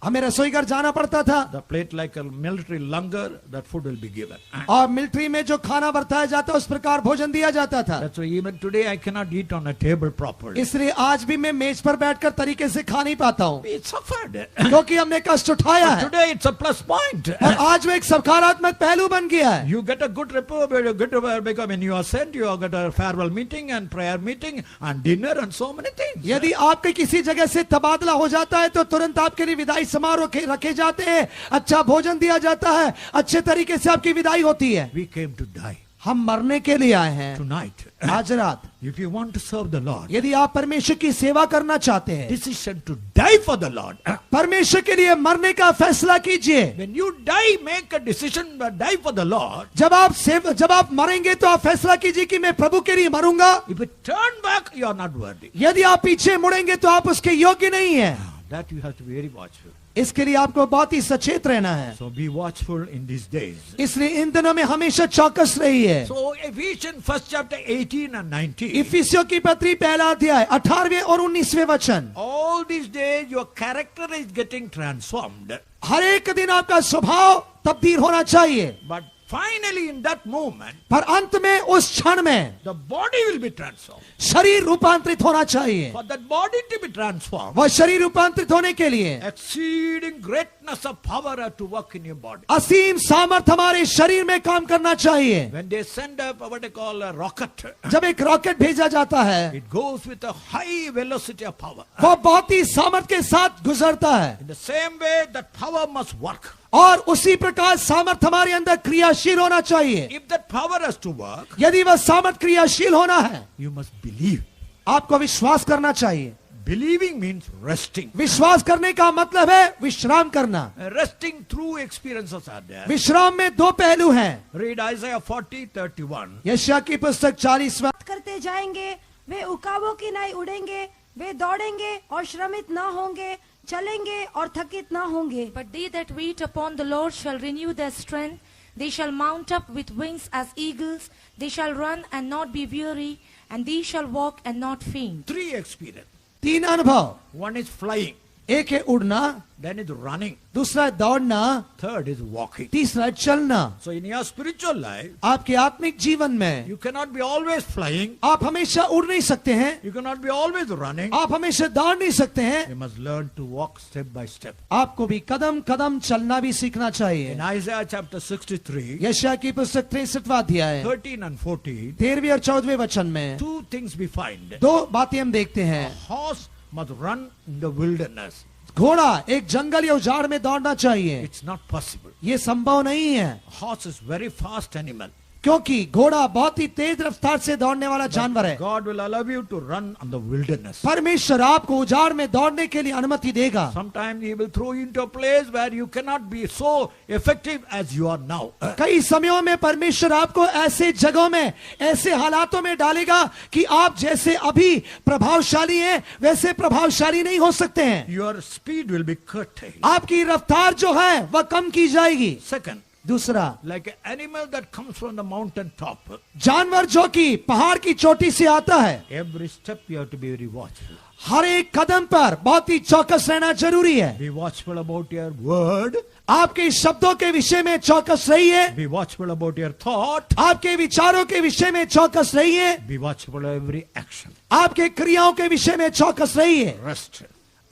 हमें रसोई घर जाना पड़ता था. the plate like a military langar, that food will be given. और मिलिट्री में जो खाना बरताया जाता उस प्रकार भोजन दिया जाता था. That's why even today I cannot eat on a table properly. इसलिए आज भी मैं मेज पर बैठकर तरीके से खा नहीं पाता हूँ, We suffered. क्योंकि हमने कष्ट उठाया है. Today it's a plus point. और आज वो एक सकारात्मक पहलू बन गया है. You get a good report, because when you are sent, you get a farewell meeting and prayer meeting and dinner and so many things. यदि आपके किसी जगह से तबादला हो जाता है तो तुरंत आपके लिए विदाई समारोह रखे जाते हैं, अच्छा भोजन दिया जाता है, अच्छे तरीके से आपकी विदाई होती है. We came to die हम मरने के लिए आए हैं tonight. आज रात. If you want to serve the Lord, यदि आप परमेश्वर की सेवा करना चाहते हैं, decision to die for the Lord. परमेश्वर के लिए मरने का फैसला कीजिए. When you die, make a decision to die for the Lord. जब आप मरेंगे तो आप फैसला कीजिए कि मैं प्रभु के लिए मरूंगा. If you turn back, you are not worthy. यदि आप पीछे मुड़ेंगे तो आप उसके योग्य नहीं है. That you have to be very watchful. इसके लिए आपको बहुत ही सचेत रहना है. So be watchful in these days. इसलिए इन दिनों में हमेशा चौकस रही है. So Ephesians 1st chapter 18 and 19. इफिसियों की पत्री पहला अध्याय 18वें और 19वें वचन. All these days your character is getting transformed. हर एक दिन आपका स्वभाव तब्दील होना चाहिए. But finally in that moment, पर अंत में उस क्षण में the body will be transformed. शरीर रूपांतरित होना चाहिए. For that body to be transformed, वह शरीर रूपांतरित होने के लिए exceeding greatness of power have to work in your body. असीम सामर्थ हमारे शरीर में काम करना चाहिए. When they send up what they call a rocket, जब एक रॉकेट भेजा जाता है, it goes with a high velocity of power. वह बहुत ही सामर्थ के साथ गुजरता है. In the same way, that power must work. और उसी प्रकार सामर्थ हमारे अंदर क्रियाशील होना चाहिए। If that power has to work, यदि वह सामर्थ क्रियाशील होना है, you must believe. आपको विश्वास करना चाहिए। Believing means resting. विश्वास करने का मतलब है विश्राम करना। Resting through experiences are there. विश्राम में दो पहलू हैं। Read Isaiah 40:31. यशायाह की पुस्तक 40वां करते जाएंगे, वे उकाबों की नाई उड़ेंगे, वे दौड़ेंगे और श्रमित न होंगे, चलेंगे और थकित न होंगे। But they that wait upon the Lord shall renew their strength. They shall mount up with wings as eagles. They shall run and not be weary, and they shall walk and not faint. 3 experience. 3 अनुभव। 1 is flying, एक है उड़ना, then is running, दूसरा है दौड़ना, 3rd is walking. तीसरा है चलना। So in your spiritual life, आपके आत्मिक जीवन में you cannot be always flying, आप हमेशा उड़ नहीं सकते हैं, you cannot be always running. आप हमेशा दौड़ नहीं सकते हैं। You must learn to walk step by step. आपको भी कदम कदम चलना भी सीखना चाहिए। In Isaiah chapter 63, यशायाह की पुस्तक 63वां अध्याय 13 and 14, 13वें और 14वें वचन में 2 things we find. दो बातें हम देखते हैं। Horse must run in the wilderness. घोड़ा एक जंगल या उजाड़ में दौड़ना चाहिए, It's not possible. ये संभव नहीं है, Horse is very fast animal. क्योंकि घोड़ा बहुत ही तेज रफ्तार से दौड़ने वाला जानवर है। God will allow you to run on the wilderness. परमेश्वर आपको उजाड़ में दौड़ने के लिए अनुमति देगा। Sometimes He will throw you into a place where you cannot be so effective as you are now. कई समयों में परमेश्वर आपको ऐसे जगहों में, ऐसे हालातों में डालेगा कि आप जैसे अभी प्रभावशाली हैं वैसे प्रभावशाली नहीं हो सकते हैं। Your speed will be curtailed. आपकी रफ्तार जो है वह कम की जाएगी। Second, दूसरा, like an animal that comes from the mountain top, जानवर जो कि पहाड़ की चोटी से आता है, every step you have to be very watchful. हर एक कदम पर बहुत ही चौकस रहना जरूरी है। Be watchful about your word. आपके शब्दों के विषय में चौकस रहिए, Be watchful about your thought. आपके विचारों के विषय में चौकस रहिए, Be watchful of every action. आपके क्रियाओं के विषय में चौकस रहिए। Rest.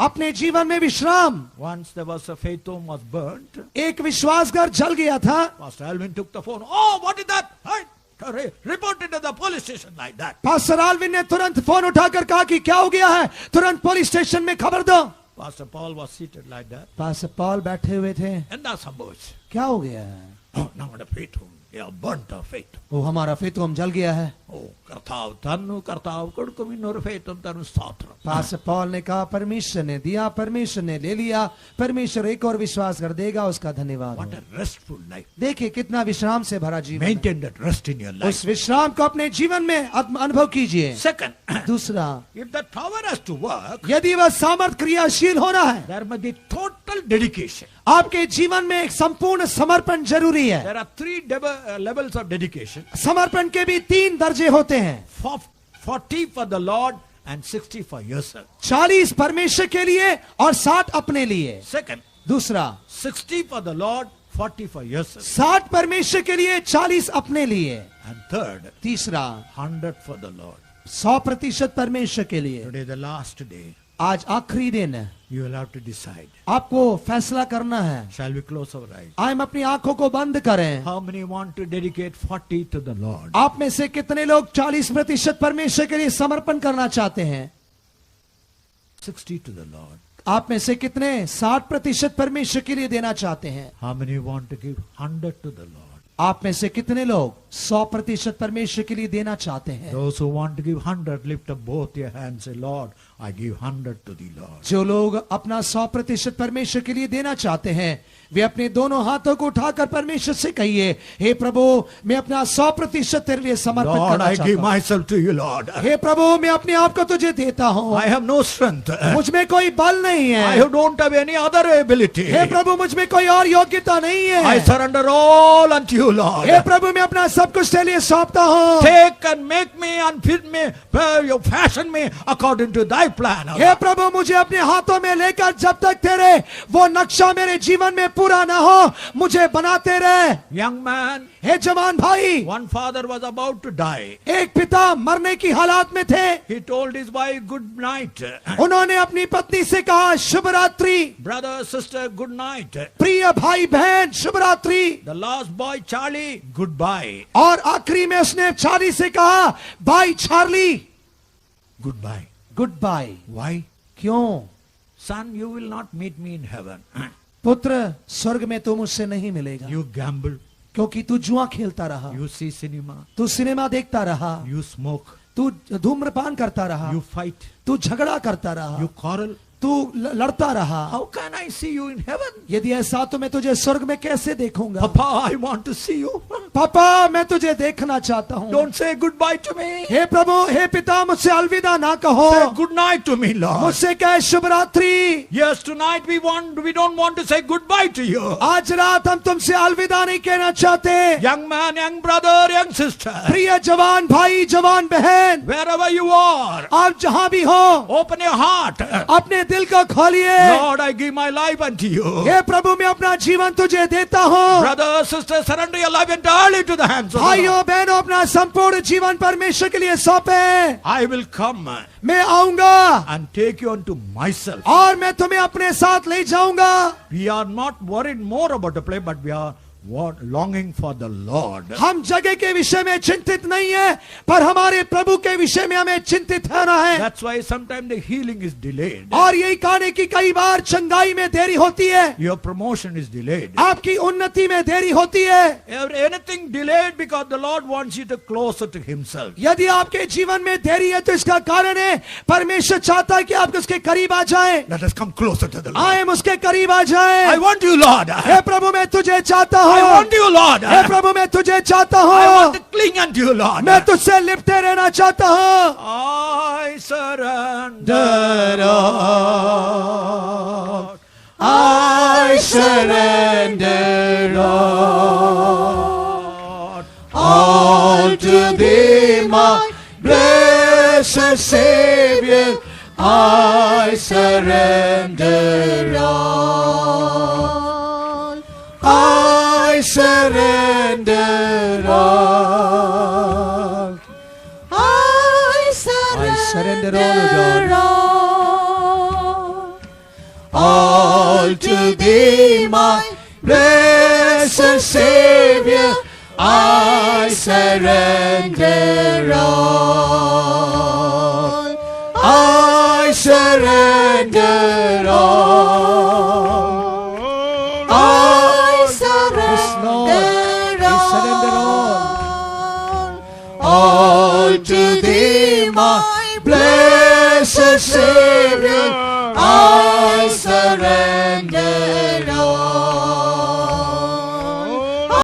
अपने जीवन में विश्राम। Once there was a faith home was burnt. एक विश्वास घर जल गया था। Pastor Alvin took the phone. Oh, what is that? Reported to the police station like that. Pastor Alvin ने तुरंत फोन उठाकर कहा कि क्या हो गया है, तुरंत पुलिस स्टेशन में खबर दो। Pastor Paul was seated like that. Pastor Paul बैठे हुए थे। And that's some boys. क्या हो गया है? Oh, now the faith home. Yeah, burnt our faith. वो हमारा फेत होम जल गया है। Oh, करताव तन्नु करताव कुड़को Minaur faith home Tannu Sartre. Pastor Paul ने कहा परमेश्वर ने दिया, परमेश्वर ने ले लिया, परमेश्वर एक और विश्वास कर देगा, उसका धन्यवाद What हो। a restful life. देखिए कितना विश्राम से भरा जीवन है। Maintain that rest in your life. उस विश्राम को अपने जीवन में अनुभव कीजिए। Second, दूसरा, if that power has to work, यदि वह सामर्थ क्रियाशील होना है, there must be total dedication. आपके जीवन में एक संपूर्ण समर्पण जरूरी है। There are 3 levels of dedication. समर्पण के भी 3 दर्जे होते हैं। 40 for the Lord and 60 for yourself. 40 परमेश्वर के लिए और 60 अपने लिए। Second, दूसरा, 60 for the Lord, 40 for yourself. 60 परमेश्वर के लिए, 40 अपने लिए। And third, तीसरा, 100 for the Lord. 100% परमेश्वर के लिए। Today the last day. आज आखिरी दिन है, You will have to decide. आपको फैसला करना है। Shall we close our eyes? आइए हम अपनी आंखों को बंद करें। How many want to dedicate 40 to the Lord? आप में से कितने लोग 40% परमेश्वर के लिए समर्पण करना चाहते हैं? 60 to the Lord. आप में से कितने 60% परमेश्वर के लिए देना चाहते हैं? How many want to give 100 to the Lord? आप में से कितने लोग 100% परमेश्वर के लिए देना चाहते हैं? Those who want to give 100, lift up both your hands. Say, Lord, I give 100 to the Lord. जो लोग अपना 100% परमेश्वर के लिए देना चाहते हैं, वे अपने दोनों हाथों को उठाकर परमेश्वर से कहिए, हे प्रभु, मैं अपना 100% तेरे लिए समर्पित Lord, करना I चाहता give हूं। myself to you, Lord. हे प्रभु, मैं अपने आप को तुझे देता हूँ। I have no strength. मुझ में कोई बल नहीं I है। don't have any other ability. हे प्रभु, मुझ में कोई और योग्यता नहीं I है। surrender all unto you, Lord. हे प्रभु, मैं अपना सब कुछ तेरे लिए सौंपता हूँ। Take and make me and fit me, you fashion me according to thy plan. हे प्रभु, मुझे अपने हाथों में लेकर जब तक तेरे वो नक्शा मेरे जीवन में पूरा ना हो, मुझे बनाते रहे। Young man, हे जवान भाई, one father was about to die. एक पिता मरने की हालात में थे। He told his wife, good night. उन्होंने अपनी पत्नी से कहा, शुभ रात्रि। Brother, sister, good night. प्रिय भाई बहन, शुभ रात्रि। The last boy, Charlie, goodbye. और आखिरी में उसने चार्ली से कहा, भाई Charlie, Goodbye. Goodbye. Why? क्यों? Son, you will not meet me in heaven. पुत्र स्वर्ग में तू मुझसे नहीं मिलेगा, You gamble, क्योंकि तू जुआ खेलता रहा, you see cinema, तू सिनेमा देखता रहा, you smoke, तू धूम्रपान करता रहा, you fight, तू झगड़ा करता रहा, you quarrel. तू लड़ता रहा। How can I see you in heaven? यदि ऐसा तो मैं तुझे स्वर्ग में कैसे देखूंगा? Papa, I want to see you. पापा मैं तुझे देखना चाहता हूँ। Don't say goodbye to me. हे प्रभु, हे पिता, मुझसे अलविदा ना कहो, Say good night to me, Lord. मुझसे कहे शुभ रात्रि। Yes, tonight we don't want to say goodbye to you. आज रात हम तुमसे अलविदा नहीं कहना चाहते। Young man, young brother, young sister, प्रिय जवान भाई, जवान बहन, wherever you are, आप जहाँ भी हो, open your heart. अपने दिल को खोलिए। Lord, I give my life unto you. हे प्रभु, मैं अपना जीवन तुझे देता हूँ। Brother, sister, surrender your life entirely to the hands of the Lord. भाइयों बहनों, अपना संपूर्ण जीवन परमेश्वर के लिए सौंपे। I will come मैं आऊंगा and take you unto myself. और मैं तुम्हें अपने साथ ले जाऊंगा। We are not worried more about the play, but we are longing for the Lord. हम जगह के विषय में चिंतित नहीं है, पर हमारे प्रभु के विषय में हमें चिंतित होना है। That's why sometimes the healing is delayed. और यही कारण है कि कई बार चंगाई में देरी होती है, Your promotion is delayed. आपकी उन्नति में देरी होती है। Anything delayed because the Lord wants you to closer to Himself. यदि आपके जीवन में देरी है तो इसका कारण है परमेश्वर चाहता है कि आप उसके करीब आ जाएं। Let us come closer to the Lord. आए उसके करीब आ जाएं। I want you, Lord. हे प्रभु, मैं तुझे चाहता हूँ। I want you, Lord. हे प्रभु, मैं तुझे चाहता I want हूँ। to cling unto you, Lord. मैं तुझसे लिपटे रहना चाहता हूँ। I surrender all. I surrender all to thee, my blessed Savior. I surrender all. I surrender all. I surrender all to thee, my blessed Savior. I surrender all. I surrender all.